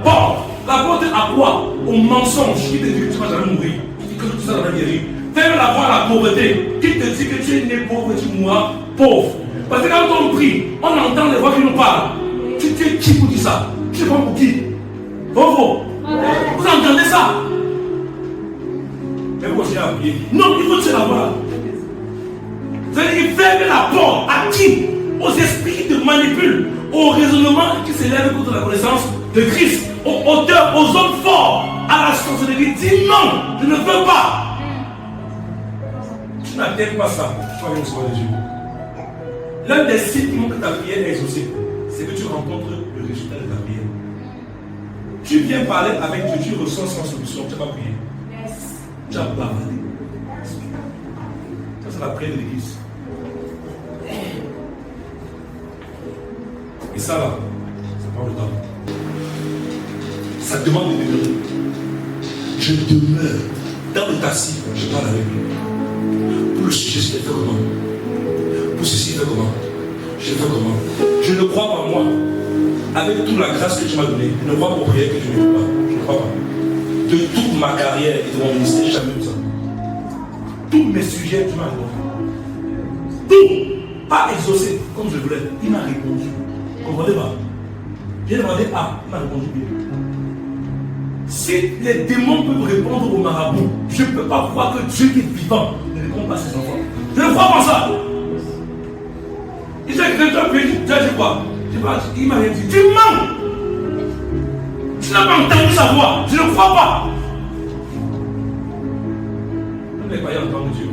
porte. La porte à quoi? Au mensonge qui te dit que tu ne vas jamais mourir, que tout ça va guérir. Ferme la voie à la pauvreté qui te dit que tu es né pauvre et tu mourras pauvre. Parce que quand on prie, on entend les voix qui nous parlent. Tu es qui pour dire ça? Tu es pas pour qui? Pauvre. Vous entendez ça? Mais vous continuez à prier. Non, il faut tirer la voie. C'est-à-dire qu'il ferme la porte à qui? Aux esprits qui te manipulent, au raisonnement qui s'élève contre la connaissance de Christ, aux auteurs, aux hommes forts, à la sorcellerie. Dis non, je ne veux pas. Tu n'attends pas ça. Tu vas recevoir de Dieu. L'un des signes qui montre que ta prière est exaucée, c'est que tu rencontres le résultat de ta prière. Tu viens parler avec Dieu, tu ressens sans solution, tu n'as pas prié. Tu as bavardé. Ça, c'est la prière de l'église. Et ça là, ça prend le temps. Ça demande de demeurer. Je demeure dans le taxi, je parle avec lui. Pour le sujet, c'est fait comment? Pour ceci, fait comment? Je fais comment? Je ne crois pas moi. Avec toute la grâce que tu m'as donnée, je ne crois pas aux prières que tu ne veux pas. Je ne crois pas. De toute ma carrière et de mon ministère, j'ai jamais vu ça. Tous mes sujets, tu m'as répondu. Tout. Pas exaucé comme je voulais. Il m'a répondu. Vous comprenez pas? J'ai demandé A, il m'a répondu B. Si les démons peuvent répondre au marabout, je ne peux pas croire que Dieu qui est vivant ne répond pas à ses enfants. Je ne crois pas ça. Il s'est créé un pays, tu as dit quoi? Il m'a rien dit. Tu mens. Tu n'as pas entendu sa voix. Je ne crois pas. On n'est pas entendre Dieu.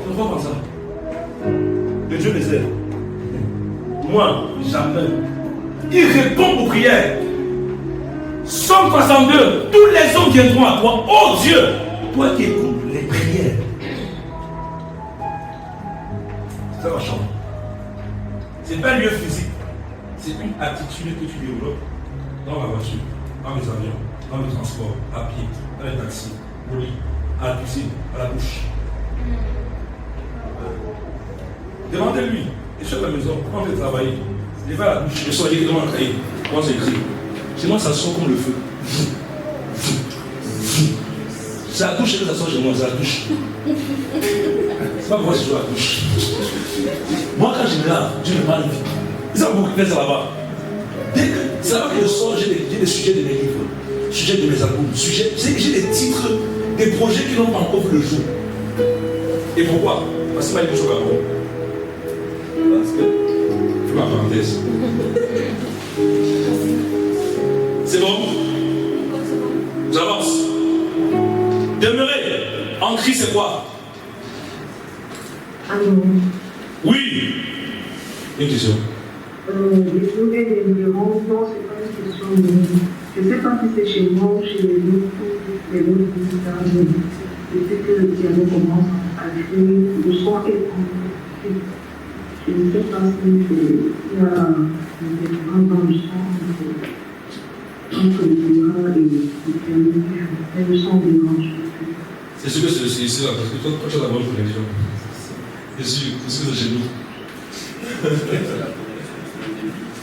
Je ne crois pas ça. Que Dieu les aide. Moi, jamais. Il répond aux prières. Somme 62. Tous les hommes viendront à toi. Oh Dieu, toi qui écoutes les prières. Ça va changer. Ce n'est pas un lieu physique. C'est une attitude que tu développes dans la voiture, dans les avions, dans le transport, à pied, dans les taxis, au lit, à la cuisine, à la bouche. Demandez-lui. Et sur la maison, quand vous travaillez, il va à la bouche, je sors directement un cahier. Moi, c'est écrit. Chez moi, ça sort comme le feu. C'est la douche que ça sort chez moi, c'est la douche. C'est pas pourquoi je joue à la douche. Moi, quand je me lave, Dieu me parle vite. Ils ont beaucoup fait ça là-bas. Dès que ça va que je sors, j'ai des sujets de mes livres, sujets de mes albums, j'ai des titres, des projets qui n'ont pas encore vu le jour. Et pourquoi? Parce que c'est pas une chose à bon. Parce que, je fais ma parenthèse. C'est bon? J'avance. Demeurer en Christ, c'est quoi? Oui. Une question. Développer des numéros, non, c'est pas une question de. Je ne sais pas si c'est chez moi ou chez les autres visiteurs. Je sais que le piano commence à jouer, le son est en. Je ne sais pas s'il y a une différence dans le son entre le piano et le piano qui joue. Et le son dérange. C'est sûr que c'est ici là, parce que toi tu as la bonne connexion. C'est sûr que c'est chez nous.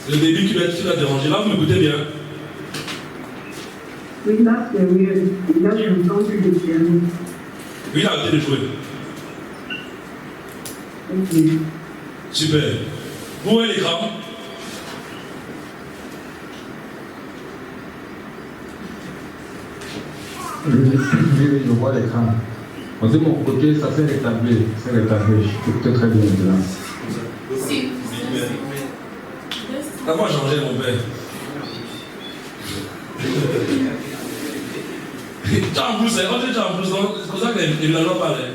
Le début qui l'a dérangé, là vous m'écoutez bien. Oui, là c'est mieux. Là je n'entends plus le piano. Oui, il a arrêté de jouer. Ok. Super. Vous voyez l'écran? Oui, je vois l'écran. De mon côté, ça s'est rétabli. Je peux très bien là. Si. Comment changer mon père? Tu as en blouse, quand tu es en blouse, c'est comme ça que les villageois parlent.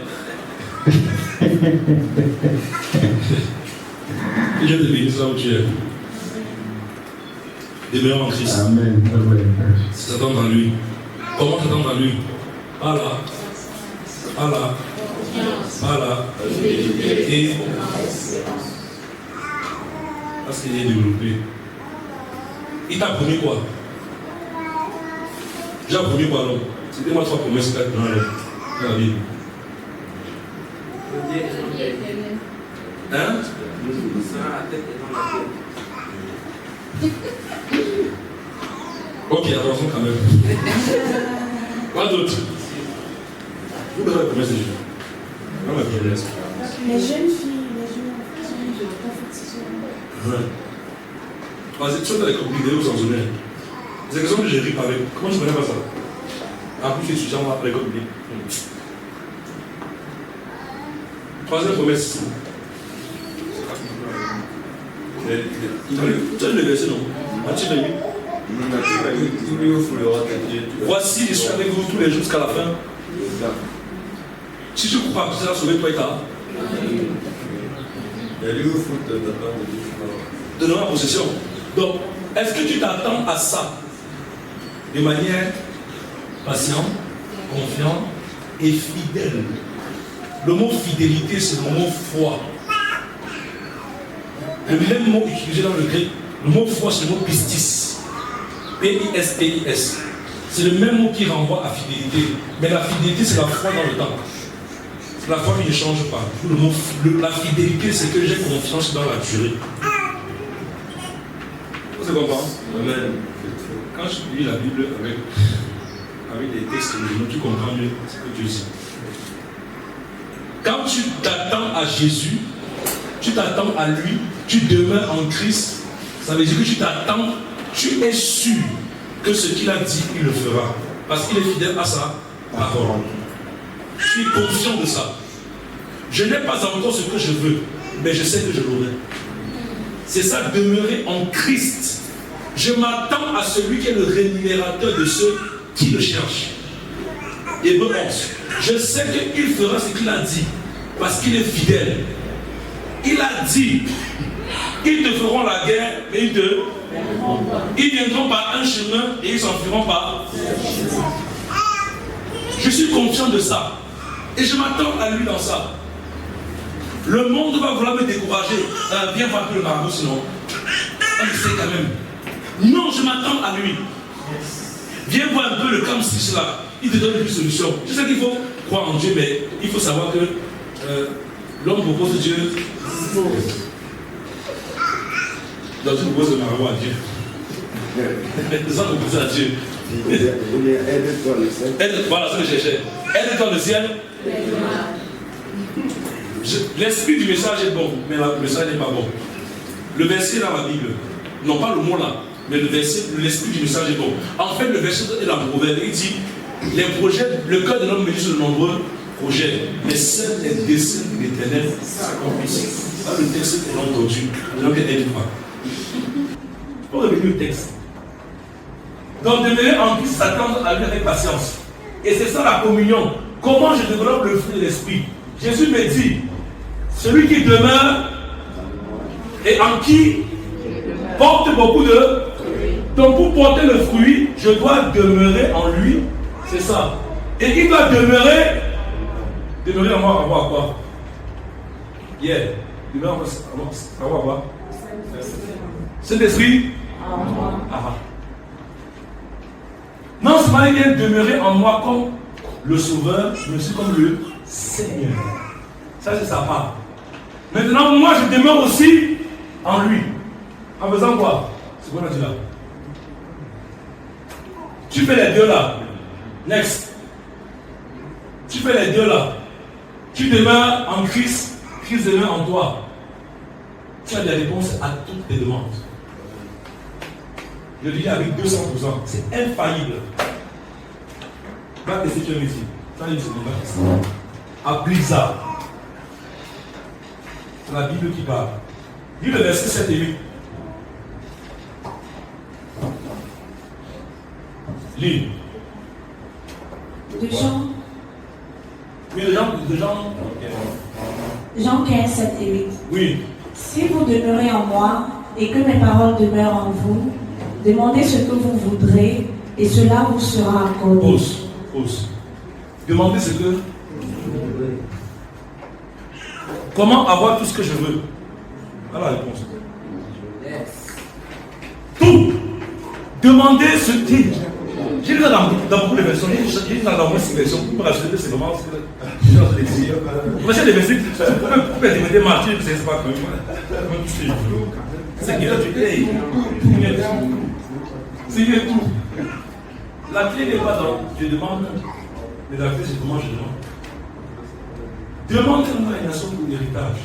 Je te bénisse là où tu es. Demeure en Christ. Amen. Si t'attends en lui. Comment t'attends en lui? Par là. Par là. Par là. Et parce qu'il est développé. Il t'a promis quoi? J'ai promis quoi alors? C'était moi 3 promesses dans la Bible. Hein? Ok, attention quand même. Quoi d'autre? Vous devez la promesse de Dieu. Non, ma promesse. Les jeunes filles, je n'ai pas fait ce Ouais. Vas-y, tu vas dans les communautés où vous en souvenez. C'est quelque chose que j'ai ri avec. Comment tu connais pas ça? En plus, je suis étudiant à l'école publique. Troisième promesse. Tu as lu le verset, non? Matthieu 28. Voici, je suis avec vous tous les jours jusqu'à la fin. Si tu crois que tu seras sauvé, toi et ta. Donnera possession. Donc, est-ce que tu t'attends à ça de manière patiente, confiante et fidèle? Le mot fidélité, c'est le mot foi. Le même mot utilisé dans le grec, le mot foi, c'est le mot pistis. P-I-S-T-I-S. C'est le même mot qui renvoie à fidélité. Mais la fidélité, c'est la foi dans le temps. la foi qui ne change pas. La fidélité, c'est que j'ai confiance dans la durée. Vous comprenez? Amen. Quand je lis la Bible avec des textes originaux, tu comprends mieux ce que Dieu dit. Quand tu t'attends à Jésus, tu t'attends à lui, tu demeures en Christ, ça veut dire que tu t'attends, tu es sûr que ce qu'il a dit, il le fera. Parce qu'il est fidèle à sa parole. Je suis conscient de ça. Je n'ai pas encore ce que je veux, mais je sais que je l'aurai. C'est ça, demeurer en Christ. Je m'attends à celui qui est le rémunérateur de ceux qui le cherchent. Hébreux 11. Je sais qu'il fera ce qu'il a dit, parce qu'il est fidèle. Il a dit, ils te feront la guerre, mais ils viendront par un chemin et ils s'enfuiront par. Je suis conscient de ça. Et je m'attends à lui dans ça. Le monde va vouloir me décourager. Viens voir un peu le marabout sinon. Il sait quand même. Non, je m'attends à lui. Viens voir un peu le camp 6 là. Il te donne une solution. Je sais qu'il faut croire en Dieu, mais il faut savoir que l'homme propose Dieu. Donc tu proposes le marabout à Dieu. Les hommes proposent à Dieu. Aide-toi le ciel. Voilà ce que je cherchais. Aide-toi le ciel. L'esprit du message est bon, mais le message n'est pas bon. Le verset dans la Bible, non pas le mot là, mais l'esprit du message est bon. En fait, le verset est dans le proverbe, il dit les projets, le cœur de l'homme médite sur de nombreux projets, mais seuls les desseins de l'Éternel s'accomplissent. Ça, le texte est entendu, donc il n'aide pas. Pour revenir au texte. Donc, demeurer en Christ, s'attendre à lui avec patience. Et c'est ça la communion. Comment je développe le fruit de l'esprit? Jésus me dit, celui qui demeure et en qui porte beaucoup de. Donc pour porter le fruit, je dois demeurer en lui. C'est ça. Et il doit demeurer. Demeurer en moi, avoir quoi? Yeah. Demeurer en moi, avoir quoi? Saint-Esprit. Ah. Non seulement il vient demeurer en moi comme le Sauveur, mais aussi comme le Seigneur. Ça c'est sa part. Maintenant, moi je demeure aussi en lui. En faisant quoi? C'est quoi on a dit là? Tu fais les deux là. Next. Tu fais les deux là. Tu demeures en Christ, Christ demeure en toi. Tu as des réponses à toutes tes demandes. Je le dis avec 200%. C'est infaillible. Va tester ton métier. Ça, il se débat. Applique ça. C'est la Bible qui parle. Dis le verset 7 et 8. Lis. De Jean. Oui, de Jean. Jean 15, 7 et 8. Oui. Si vous demeurez en moi et que mes paroles demeurent en vous, demandez ce que vous voudrez et cela vous sera accordé. Pause. Demandez ce que. Comment avoir tout ce que je veux? Voilà la réponse. Tout. Demandez ce que. J'ai lu dans beaucoup de versions, j'ai lu dans moins 6 versions, pour rajouter que c'est vraiment ce que j'ai dans le désir. Moi j'ai des versions, pour être des martyrs, c'est pas comme moi. C'est qu'il a du hey, c'est tout. La clé n'est pas dans je demande, mais la clé c'est comment je demande. Demandez-moi une nation pour l'héritage.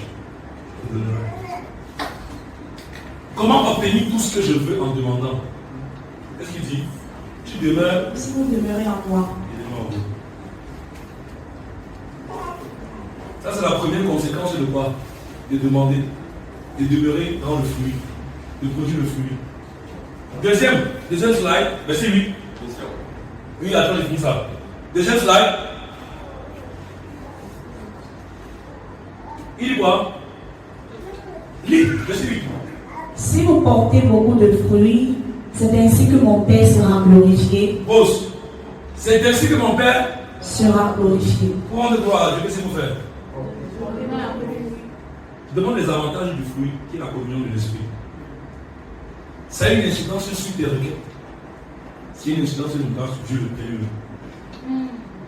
Comment obtenir tout ce que je veux en demandant? Qu'est-ce qu'il dit? Tu demeures. Si vous demeurez en moi. Ça, c'est la première conséquence de quoi? De demander. De demeurer dans le fruit. De produire le fruit. Deuxième slide, verset 8. Oui, attends, j'ai fini ça. Deuxième slide. Il dit quoi? Lis, verset 8. Si vous portez beaucoup de fruits, c'est ainsi que mon Père sera glorifié. Pause. C'est ainsi que mon Père sera glorifié. Pour rendre gloire à Dieu, qu'est-ce qu'il faut faire? Je demande les avantages du fruit, qui est la communion de l'esprit. Ça a une incidence sur tes requêtes. C'est une incidence sur Dieu le Père.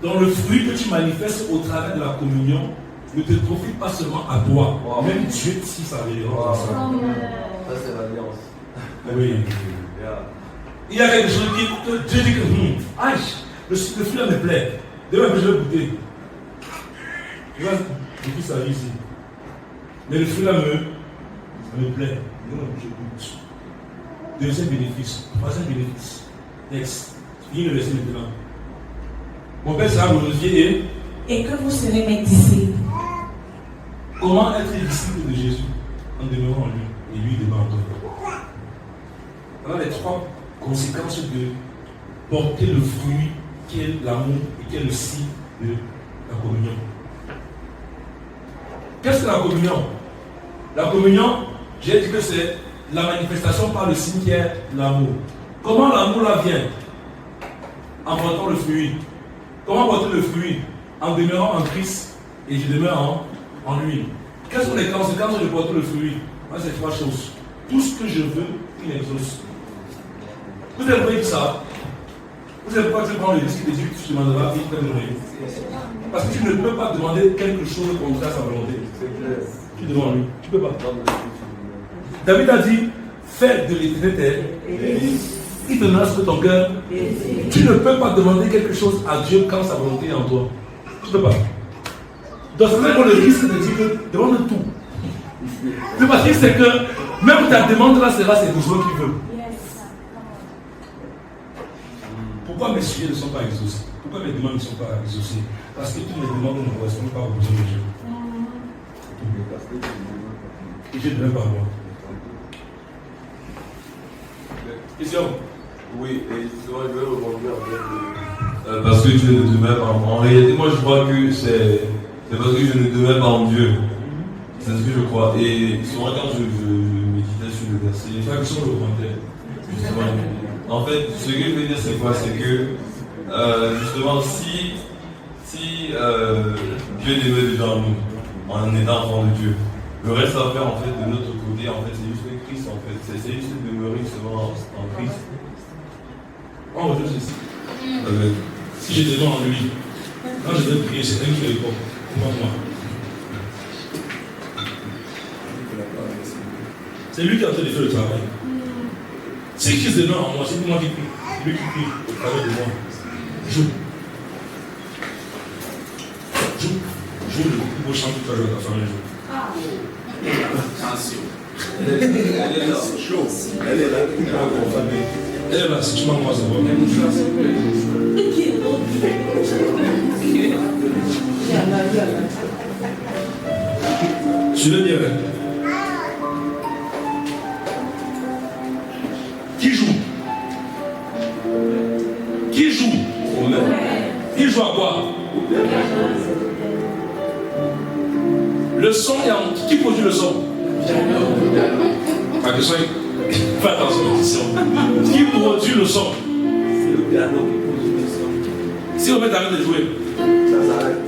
Dans le fruit que tu manifestes au travers de la communion, ne te profite pas seulement à toi. Même Dieu tisse sa révérence. Ça, c'est l'alliance. Oui. Il y a quelque chose que Dieu dit que le fruit là me plaît. Demain que je vais goûter. Tu vois, depuis sa vie ici. Mais le fruit là me plaît. Demain que je goûte. Deuxième bénéfice. Troisième bénéfice. Next. Il le laisse maintenant. Mon père sera glorifié et que vous serez mes disciples. Comment être disciple de Jésus en demeurant en lui et lui demeurant en toi? Voilà les trois conséquences de porter le fruit qui est l'amour et qui est le signe de la communion. Qu'est-ce que la communion? La communion, j'ai dit que c'est la manifestation par le signe qui est l'amour. Comment l'amour là vient? En portant le fruit. Comment porter le fruit? En demeurant en Christ et je demeure en lui. Quelles sont les conséquences de porter le fruit? Moi, c'est trois choses. Tout ce que je veux, il exauce. Vous avez compris ça? Vous savez pourquoi tu prends le risque de Dieu que tu demanderas vite comme lui? Parce que tu ne peux pas demander quelque chose contre sa volonté. Tu demandes lui. Tu ne peux pas. David a dit, fais de l'éternel. Il te donnera ce que ton cœur. Tu ne peux pas demander quelque chose à Dieu quand sa volonté est en toi. Tu ne peux pas. Donc c'est même le risque de dire que demande tout. Le parce que c'est que même ta demande là sera ses besoins qu'il veut. Pourquoi mes sujets ne sont pas exaucés? Pourquoi mes demandes ne sont pas exaucées? Parce que toutes mes demandes ne correspondent pas aux besoins de Dieu. Et Dieu ne veut pas moi. Question? Oui, et souvent je vais rebondir parce que Dieu ne demeure pas. En réalité, moi je crois que c'est parce que je ne demeure pas en Dieu. C'est ce que je crois. Et souvent quand je méditais sur le verset, en fait, ce que je veux dire c'est quoi? C'est que justement si Dieu demeure déjà en nous, en étant enfant de Dieu, le reste à faire en fait de notre côté, en fait, c'est juste le Christ en fait. C'est juste de demeurer seulement en Christ. On retourne ceci. Si je demeure en lui, quand je vais prier, c'est un qui fait le corps. Pas moi. C'est lui qui est en train de faire le travail. Si Christ demeure en moi, c'est moi qui prie. Lui qui prie au travers de moi. Joue le beau chant que tu as joué à ta famille. Attention. Elle est là. Chaud. Elle est là. Elle est là. Si tu m'envoies, ça va. Je le dirai. Qui joue? Qui joue? Il joue à quoi? Le son, qui produit le son? La question est, fais attention à la question. Qui produit le son? C'est le piano qui produit le son. Si on met arrête de jouer, ça s'arrête.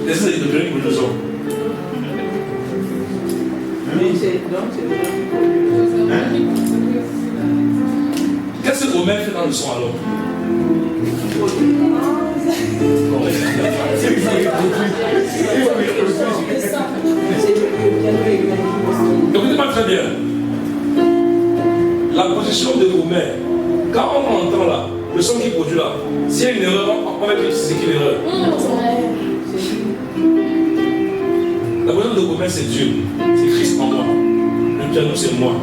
Est-ce que c'est le piano qui produit le son? Qu'est-ce que Omer fait dans le son alors? Écoutez-moi très bien. La position de Omer, quand on entend là, le son qu'il produit là, s'il y a une erreur, on va dire c'est qui l'erreur? La position de Omer, c'est Dieu, c'est Christ en moi. Le piano, c'est moi.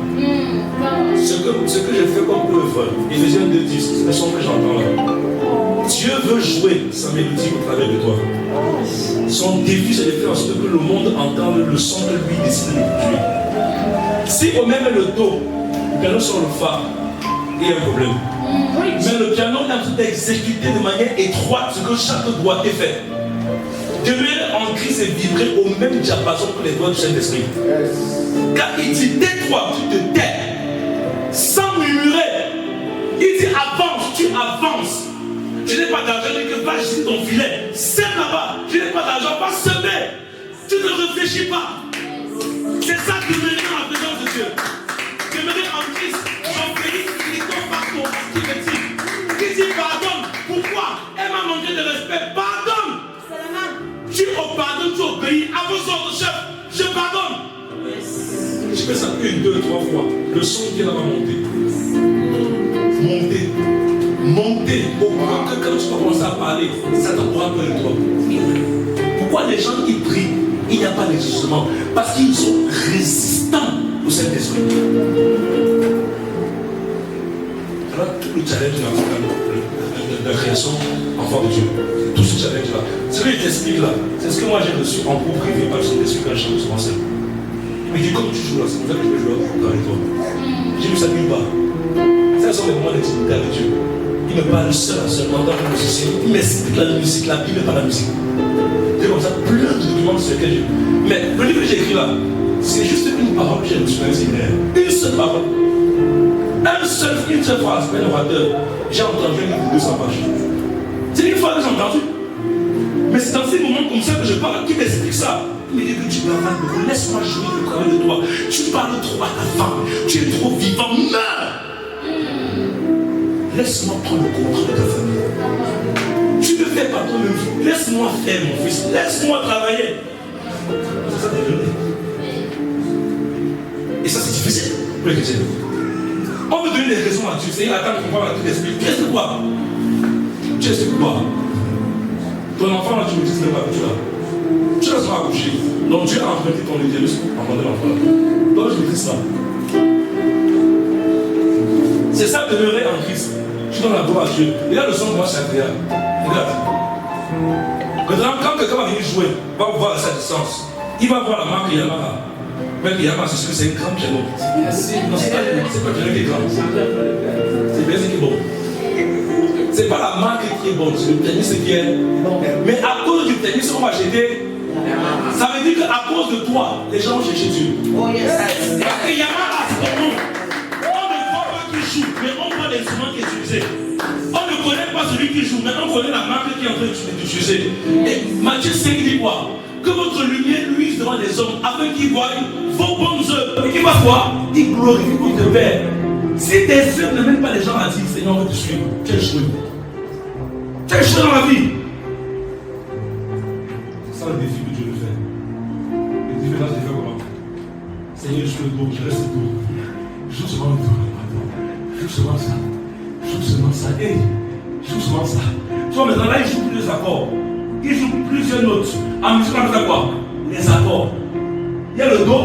Ce que je fais comme œuvre, Éphésiens 2:10, c'est le son que j'entends là. Dieu veut jouer sa mélodie au travers de toi. Son défi, c'est de faire en sorte que le monde entende le son que lui décide de produire. Si on met le do, le piano sur le fa, il y a un problème. Mais le piano est en train d'exécuter de manière étroite ce que chaque doigt est fait. Demeurer en Christ et vibrer au même diapason que les doigts du Saint-Esprit. Quand il dit tais-toi, tu te tais. Sans murmurer. Il dit avance, tu avances. Je n'ai pas d'argent, je dis que va jeter ton filet. Sème là-bas. Je n'ai pas d'argent, va semer. Tu ne réfléchis pas. C'est ça demeurer dans la présence de Dieu. Demeurer en Christ. J'obéis uniquement par ton activité. Il dit pardonne. Pourquoi? Elle m'a manqué de respect. Pardonne. Tu pardonnes, tu obéis. Avance. tu fais ça 1, 2, 3 fois, le son qui est là va monter. Monter. Au point que quand tu vas commencer à parler, ça t'aura peur de toi. Pourquoi les gens qui prient, il n'y a pas d'exaucement? Parce qu'ils sont résistants au Saint-Esprit. Voilà tout le challenge de la création en forme de Dieu. Tout ce challenge-là. Ce que je t'explique là, c'est ce que moi j'ai reçu en cours privé par le Saint-Esprit quand je chante souvent seul. Il me dit, comme tu joues là, c'est pour ça que je vais jouer avec toi. J'ai vu ça nulle part. Ça sont les moments d'intimité avec Dieu. Il me parle seul à seul, en tant que musicien. Il m'explique la musique, la Bible, pas la musique. C'est comme ça, plein de documents sur lesquels j'ai. Mais le livre que j'ai écrit là, c'est juste une parole que j'ai reçue dans les séminaires. Une seule parole. Une seule phrase, un orateur. J'ai entendu un livre de 200 pages. C'est une fois que j'ai entendu. Mais c'est dans ces moments comme ça que je parle, qui m'explique ça. Il me dit que tu parles beaucoup, laisse-moi jouer le travail de toi. Tu parles trop à ta femme, tu es trop vivant, meurs. Laisse-moi prendre le contrôle de ta famille. Tu ne fais pas toi-même. Laisse-moi faire, mon fils. Laisse-moi travailler. C'est ça, t'es jeune. Et ça, c'est difficile pour les chrétiens. On veut donner des raisons à Dieu. C'est attends, on va tout expliquer. Tu expliques quoi? Tu expliques quoi? Ton enfant, là, tu me dis que pas tu là. Tu laisses moi accoucher. Donc Dieu a emprunté ton utérus pour emprunter l'enfant. Donc je me dis ça. C'est ça, demeurer en Christ. Tu donnes la gloire à Dieu. Et là, le son commence à créer. Regarde. Quand quelqu'un va venir jouer, va voir à sa distance. Il va voir la marque Yamaha. Mais Yamaha, c'est sûr que c'est un grand piano. Non, c'est pas le piano qui est grand. C'est bien ce qui est bon. C'est pas la marque qui est bonne, c'est le tennis qui est bon. Mais à cause du tennis qu'on va acheter, ça veut dire qu'à cause de toi, les gens vont chercher Dieu. Oh yes. Parce que Yamaha, c'est ton nom. On ne voit pas qui joue, mais on voit l'instrument qui est utilisé. On ne connaît pas celui qui joue, mais on connaît la marque qui est en train d'utiliser. Et Matthieu 5 dit quoi? Que votre lumière luise devant les hommes, afin qu'ils voient vos bonnes œuvres. Et qu'il va quoi? Il glorifie votre Père. Si tes œuvres ne mènent pas les gens à dire, Seigneur, on veut te suivre, tu as échoué. Tu as échoué dans la vie. C'est ça le défi que Dieu veut faire. Le défi là, c'est faire comment? Seigneur, je suis le dos, je reste le dos. Je joue seulement le dos. Je joue seulement ça. Je joue seulement ça. Hey, je joue seulement ça. Tu vois, maintenant là, il joue plusieurs accords. Il joue plusieurs notes. En musique, on appelle ça quoi? Les accords. Il y a le do,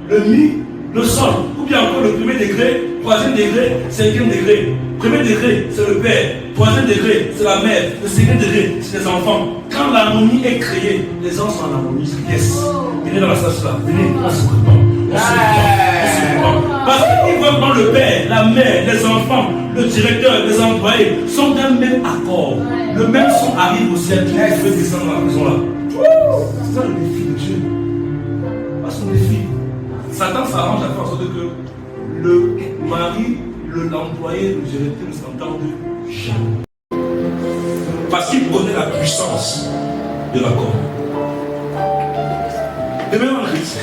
le mi, le sol. Ou bien encore le premier degré, troisième degré, cinquième degré. Premier degré, c'est le père. Troisième degré, c'est la mère. Le cinquième degré, c'est les enfants. Quand l'harmonie est créée, les gens sont en harmonie. Yes. Venez dans la salle là. Venez, on se prépare. On se prépare. Parce qu'ils voient quand le père, la mère, les enfants, le directeur, les employés sont d'un même accord. Le même son arrive au ciel. Tu veux descendre dans la maison là. C'est ça le défi de Dieu. Pas son défi. Satan s'arrange à faire en sorte que le mari, l'employé, le directeur ne s'entendent jamais. Parce qu'il connaît la puissance de l'accord. Et même en Christ,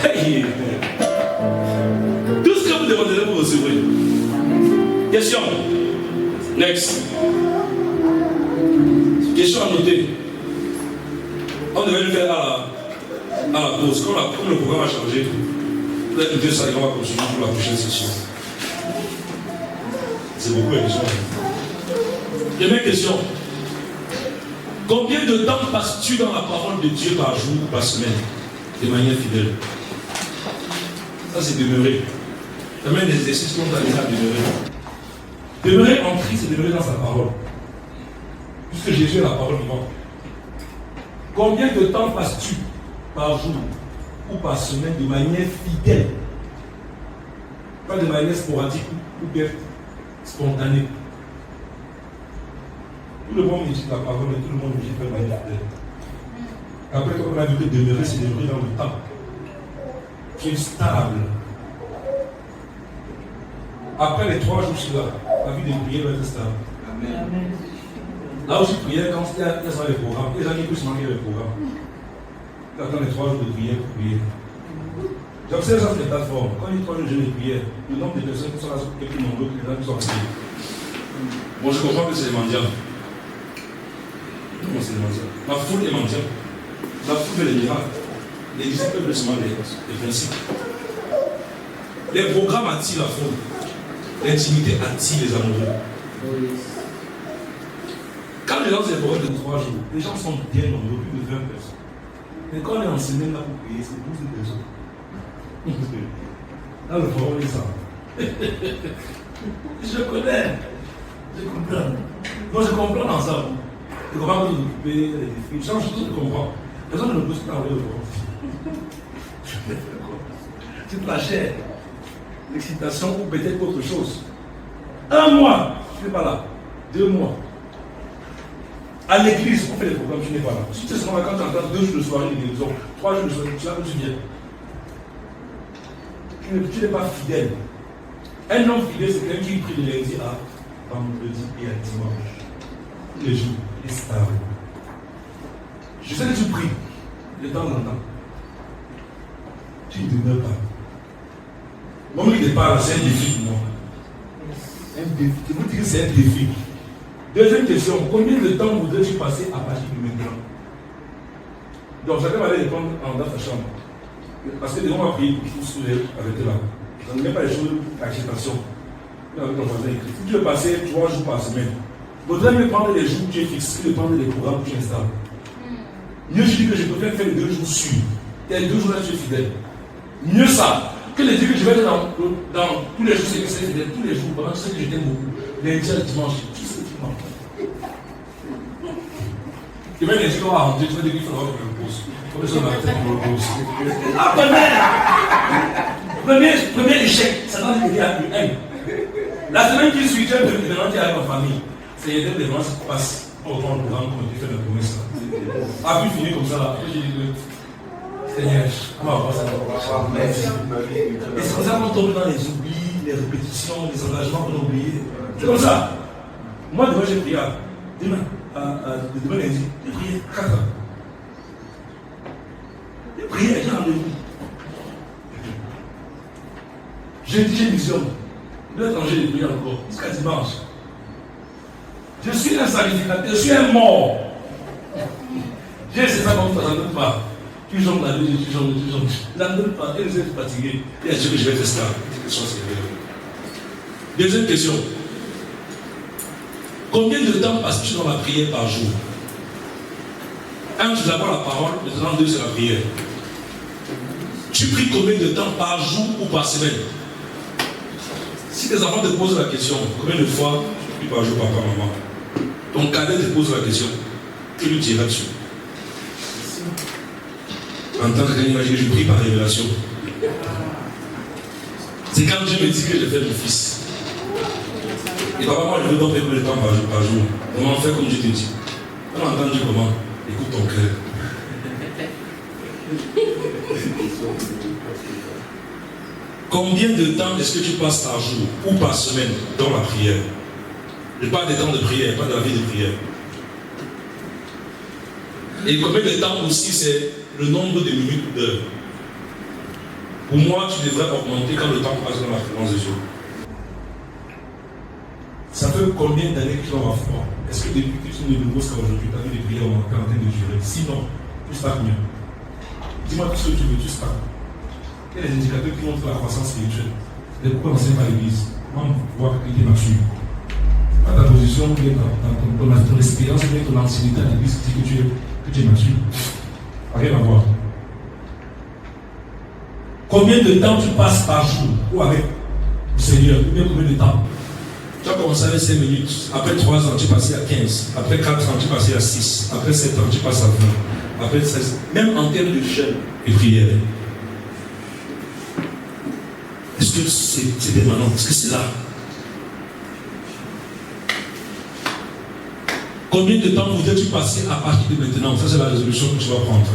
tout ce que vous demandez, vous recevrez. Question. Next. Question à noter. On devait le faire à la pause. Comme le programme a changé, vous allez noter ça et on va continuer pour la prochaine session. C'est beaucoup la question. Première question. Combien de temps passes-tu dans la parole de Dieu par jour ou par semaine, de manière fidèle? Ça, c'est demeurer. C'est même des exercices qu'on t'a dit à demeurer. Demeurer en Christ, c'est demeurer dans sa parole. Puisque Jésus est la parole vivante. Combien de temps passes-tu par jour ou par semaine de manière fidèle? Pas de manière sporadique ou bien spontanée. Tout le monde médite la parole et tout le monde médite de manière fidèle. Après, quand on a vu que demeurer, c'est demeurer dans le temps. Tu es stable. Après les 3 jours là, la vie de prière va être stable. Amen. Là où je priais, quand il y a les programmes, les gens qui puissent manquer les programmes. Tu attends les 3 jours de prière pour prier. J'observe ça sur les plateformes. Quand il y a 3 jours de jeûne de prière, le nombre de personnes qui sont là est plus nombreux que les gens qui sont priés. Bon, je comprends que c'est les mendiants. Comment c'est les mendiants? La foule est mendiante. La foule fait les miracles. Les disciples veulent seulement les principes. Les programmes attirent la foule. L'intimité attire les amoureux. Quand les gens se programmes de 3 jours, les gens sont bien nombreux, plus de 20 personnes. Mais quand on est en semaine là pour payer, c'est 12 personnes. Là, le problème est ça. Je connais. Je comprends. Non, je comprends dans ça. Je comprends que vous occupez les défis. Je comprends. Personne ne me pose pas le problème. C'est pas cher. L'excitation ou peut-être autre chose. 1 mois, tu n'es pas là. 2 mois. À l'église, on fait des programmes, tu n'es pas là. Si tu es seulement là quand tu entends 2 jours de soirée, disons, 3 jours de soirée, tu sais où tu viens. Tu n'es pas fidèle. Un homme fidèle, c'est quelqu'un qui prie de lundi à vendredi et à dimanche. Tous les jours, il est stable. Je sais que tu pries de temps en temps. Tu ne demeures pas. Moi, qui te parle, c'est un défi pour moi. Un défi. Je vous dis que c'est un défi. Deuxième question, combien de temps voudrais-tu passer à partir de maintenant? Donc, chacun va aller répondre dans sa chambre. Parce que on va prier pour tout sourire avec là. On ne met pas les choses d'acceptation. Si tu veux passer 3 jours par semaine, il faudrait mieux prendre les jours que tu es fixé que de prendre les programmes que tu installes. Mieux, je dis que je préfère faire les 2 jours sûrs. Et les 2 jours là, tu es fidèle. Mieux ça que les dire que je vais être dans tous les jours, c'est que c'est fidèle. Tous les jours, pendant que je sais que je t'aime beaucoup. Lundi à dimanche, tout ce que tu manges. Et même les jours à rentrer, tu vas dire qu'il faudra que je me repose. Comme ça, ma tête me repose. Premier échec, ça va t'aider à plus haine. La semaine qui suit, tu as maintenant tu es avec ma famille. C'est les événements qui passent. On reprend le programme comme tu fais la promesse. Après, finir comme ça, là. Après, j'ai dit que Seigneur, on va voir ça. Et c'est comme ça qu'on tombe dans les oublis, les répétitions, les engagements qu'on a oubliés. C'est comme ça. Moi, demain, j'ai prié. Demain lundi, j'ai prié 4 ans. J'ai prié, j'ai rendez-vous. J'ai dit, j'ai une vision. 2 ans, j'ai prié encore. Jusqu'à dimanche. Je suis un sacrificateur, je suis un mort. J'ai essayé ça comme ça, ça ne donne pas. Tu jongles la nuit, tu jongles. Ça ne donne pas. Et vous êtes fatigué. Et est-ce que je vais faire ça? Deuxième question. Combien de temps passes-tu dans la prière par jour? 1, c'est d'abord la parole, maintenant 2, c'est la prière. Tu pries combien de temps par jour ou par semaine? Si tes enfants te posent la question, combien de fois tu pries par jour, papa, maman? Ton cadet te pose la question, tu lui diras dessus. En tant que imagine, je prie par révélation. C'est quand Dieu me dit que je fais mon fils. Et papa, moi, je veux donc faire combien de temps par jour? Comment faire comme Dieu te dit? On a entendu comment? Écoute ton cœur. Combien de temps est-ce que tu passes par jour ou par semaine dans la prière? Je parle des temps de prière, pas de la vie de prière. Et combien de temps aussi, c'est le nombre de minutes ou d'heures. Pour moi, tu devrais augmenter quand le temps passe dans la présence de Dieu. Ça fait combien d'années que tu vas avoir froid? Est-ce que depuis que tu es de nouveau jusqu'à aujourd'hui, tu as vu les prières en train de durer? Sinon, tu stagnes mieux. Dis-moi tout ce que tu veux, tu stagnes. Quels sont les indicateurs qui montrent la croissance spirituelle? Et pourquoi on n'enseigne pas l'église? Comment voir que tu es mature? Pas ta position, mais ton expérience, mais ton ancienneté à l'église qui dit que tu es mature. Rien à voir. Combien de temps tu passes par jour ou avec le Seigneur? Combien de temps? Tu as commencé avec 5 minutes. Après 3 ans, tu es passé à 15. Après 4 ans, tu es passé à 6. Après 7 ans, tu passes à 20. Après 16. Même en termes de jeûne et prière. Est-ce que c'est permanent? Est-ce que c'est là? Combien de temps voudrais-tu passer à partir de maintenant? Ça, c'est la résolution que tu vas prendre.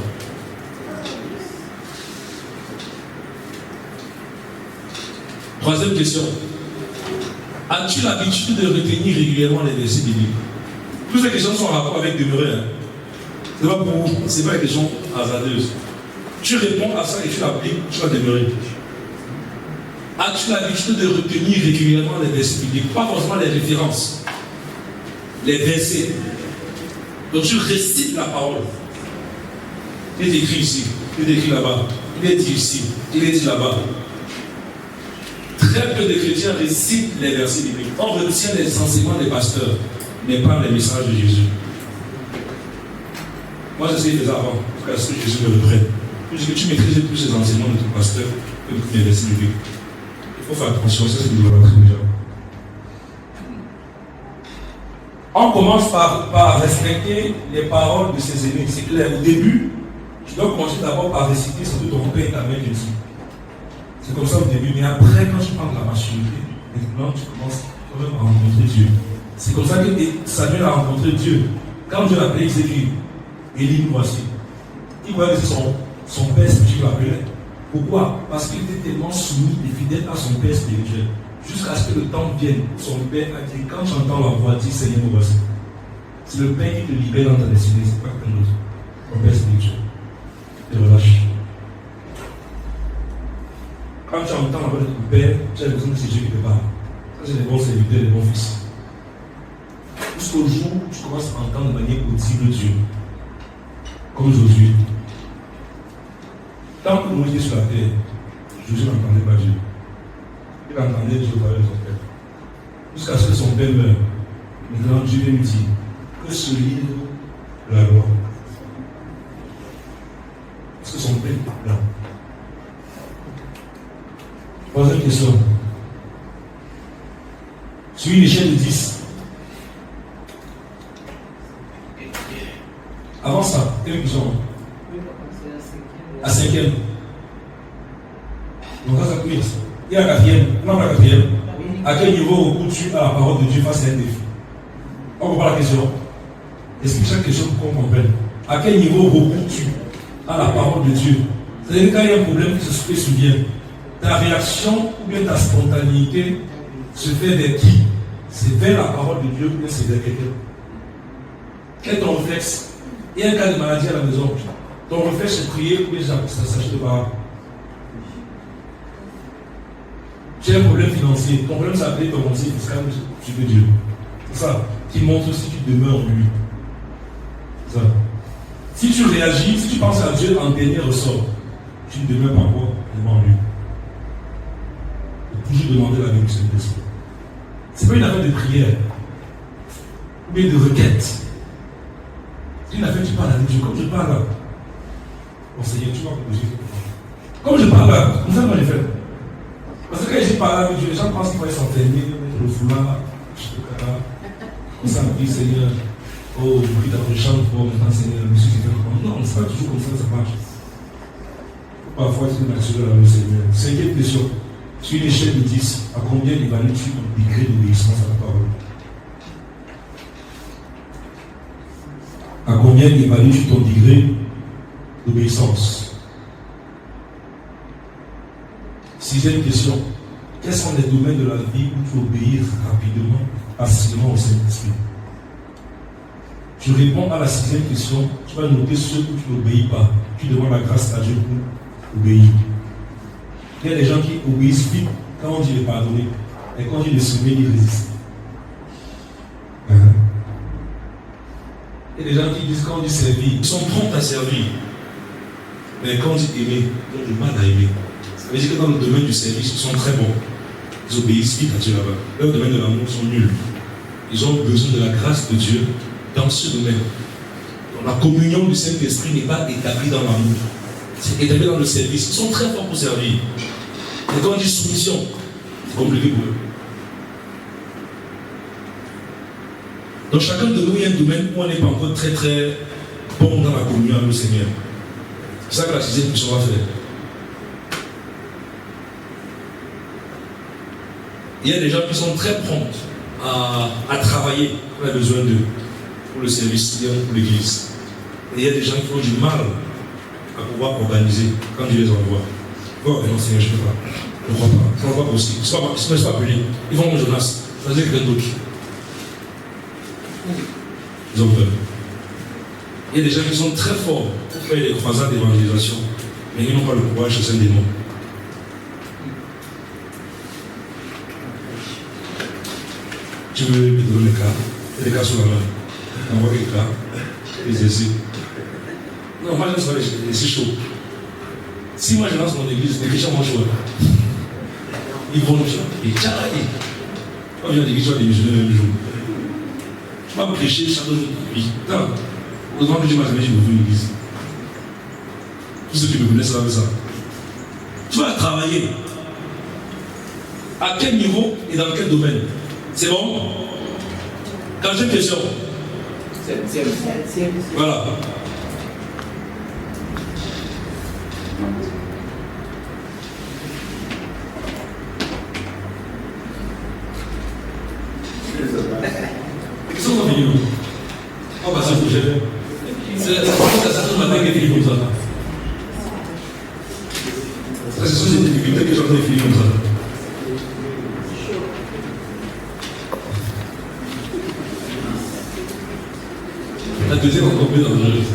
Troisième question. As-tu l'habitude de retenir régulièrement les versets bibliques? Toutes ces questions sont en rapport avec demeurer. C'est pas des questions hasardeuses. Tu réponds à ça et tu l'appliques, tu vas demeurer. As-tu l'habitude de retenir régulièrement les versets bibliques? Pas forcément les références. Les versets. Donc tu récites la parole. Il est écrit ici, il est écrit là-bas, il est dit ici, il est dit là-bas. Très peu de chrétiens récitent les versets bibliques. On retient les enseignements des pasteurs, mais pas les messages de Jésus. Moi, j'essayais de faire avant, parce que Jésus me reprenne. Je dis que tu maîtrises plus ces enseignements de ton pasteur que les versets bibliques. Il faut faire attention, ça c'est de l'idolâtrie déjà. On commence par respecter les paroles de ses aînés. C'est clair. Au début, tu dois commencer d'abord par réciter ce que ton père t'a même dit. C'est comme ça au début. Mais après, quand tu prends de la maturité, maintenant tu commences à rencontrer Dieu. C'est comme ça que Samuel a rencontré Dieu. Quand Dieu l'a appelé, il s'est dit, Élie, voici. Il croyait que c'est son père spirituel qui l'appelait. Pourquoi? Parce qu'il était tellement soumis et fidèle à son père spirituel. Jusqu'à ce que le temps vienne, son père a dit, quand tu entends la voix, dis Seigneur, me voici. C'est le père qui te libère dans ta destinée, c'est pas quelqu'un d'autre. Ton père spirituel. Et relâche. Quand tu entends la voix de ton père, tu as l'impression que c'est Dieu qui te parle. Ça, c'est les bons serviteurs, les bons fils. Jusqu'au jour où tu commences à entendre de manière audible Dieu. Comme Josué. Tant que Moïse était sur la terre, Josué n'entendait pas Dieu. Il entendait Dieu parler de son père. Jusqu'à ce que son père meure. Maintenant, Dieu lui dit que ce livre de la loi. Parce que son père est là. Troisième question. Sur une échelle de 10. Avant ça, quelle question? À 5e. Donc ça peut être. Et à 4e. Non, pas à 4e. À quel niveau recours-tu à la parole de Dieu face à un défi? On comprend la question. Explique chaque question pour qu'on comprenne. À quel niveau recours-tu à la parole de Dieu? C'est-à-dire quand il y a un problème qui se souvient, ta réaction ou bien ta spontanéité se fait vers qui? C'est vers la parole de Dieu ou bien c'est vers quelqu'un? Quel est ton réflexe? Il y a un cas de maladie à la maison. Ton réflexe c'est prier ou bien ça s'agit de parole? J'ai un problème financier. Ton problème c'est appeler ton conseiller fiscal, tu veux Dieu. C'est ça qui montre si tu demeures en lui. C'est ça. Si tu réagis, si tu penses à Dieu en dernier ressort, tu ne demeures pas quoi? En lui. Il faut toujours demander la bénédiction de Dieu. Ce n'est pas une affaire de prière ou bien de requête. C'est une affaire que tu parles avec Dieu. Comme je parle là, bon Seigneur, tu vas bouger. Comme je parle là, comme ça moi j'ai fait. Parce que quand je parle avec Dieu, les gens pensent qu'il faut s'entraîner, mettre le foulard, comme ça, on dit Seigneur, oh, oui, t'as une chance pour maintenant Seigneur, monsieur, c'est comme non, c'est pas toujours comme ça, ça marche. Parfois, c'est naturel avec le Seigneur. Cinquième question. Sur une échelle de 10, à combien évalues-tu ton degré d'obéissance à la parole? À combien évalues-tu ton degré d'obéissance? Sixième question. Quels sont les domaines de la vie où tu obéis rapidement, facilement au Saint-Esprit? Tu réponds à la sixième question, tu vas noter ceux où tu n'obéis pas. Tu demandes la grâce à Dieu pour obéir. Il y a des gens qui obéissent vite quand on dit de pardonner. Et quand on dit de s'aimer, ils résistent. Il y a des gens qui disent quand on dit servir, ils sont prompts à servir. Mais quand on dit aimer, ils ont du mal à aimer. Ça veut dire que dans le domaine du service, ils sont très bons. Ils obéissent vite à Dieu là-bas. Dans le domaine de l'amour, ils sont nuls. Ils ont besoin de la grâce de Dieu dans ce domaine. Donc, la communion du Saint-Esprit n'est pas établie dans l'amour. C'est établi dans le service. Ils sont très forts pour servir. Et quand on dit soumission, c'est compliqué pour eux. Donc chacun de nous, il y a un domaine où on n'est pas encore très très bon dans la communion avec le Seigneur. C'est ça que la sixième question va faire. Il y a des gens qui sont très prompts à travailler quand on a besoin d'eux, pour le service, pour l'église. Et il y a des gens qui ont du mal à pouvoir organiser quand Dieu les envoie. Oh, non, Seigneur, je ne peux pas. Je ne crois pas. Ça ne va pas possible. Ils ne se laissent pas appeler. Ils vont au Jonas. Ça veut dire quelqu'un d'autre. Ils ont peur. Il y a des gens qui sont très forts pour faire des croisades d'évangélisation, mais ils n'ont pas le courage de chasser un démon. Tu veux me donner les cas? Il y a des cas sous la main. Envoie les cas. Les essais. Non, moi, je ne sais pas, c'est chaud. Si moi je lance mon église, les gens vont jouer. Ils vont le faire. Et tchaï. Quand je viens à l'église, je vais démissionner le même jour. Je ne vais pas prêcher chaque jour. Putain. Heureusement que Dieu m'a jamais dit d'ouvrir l'église. Tous ceux qui me connaissent savent ça. Tu vas travailler. À quel niveau et dans quel domaine? C'est bon? Quand j'ai une question. Voilà. Qu'est-ce qu'on va finir? On va passer au projet. C'est ça matin qui est fini comme ça. Ça, ce sont des difficultés que j'en ai fini comme ça. La deuxième encore plus dangereuse.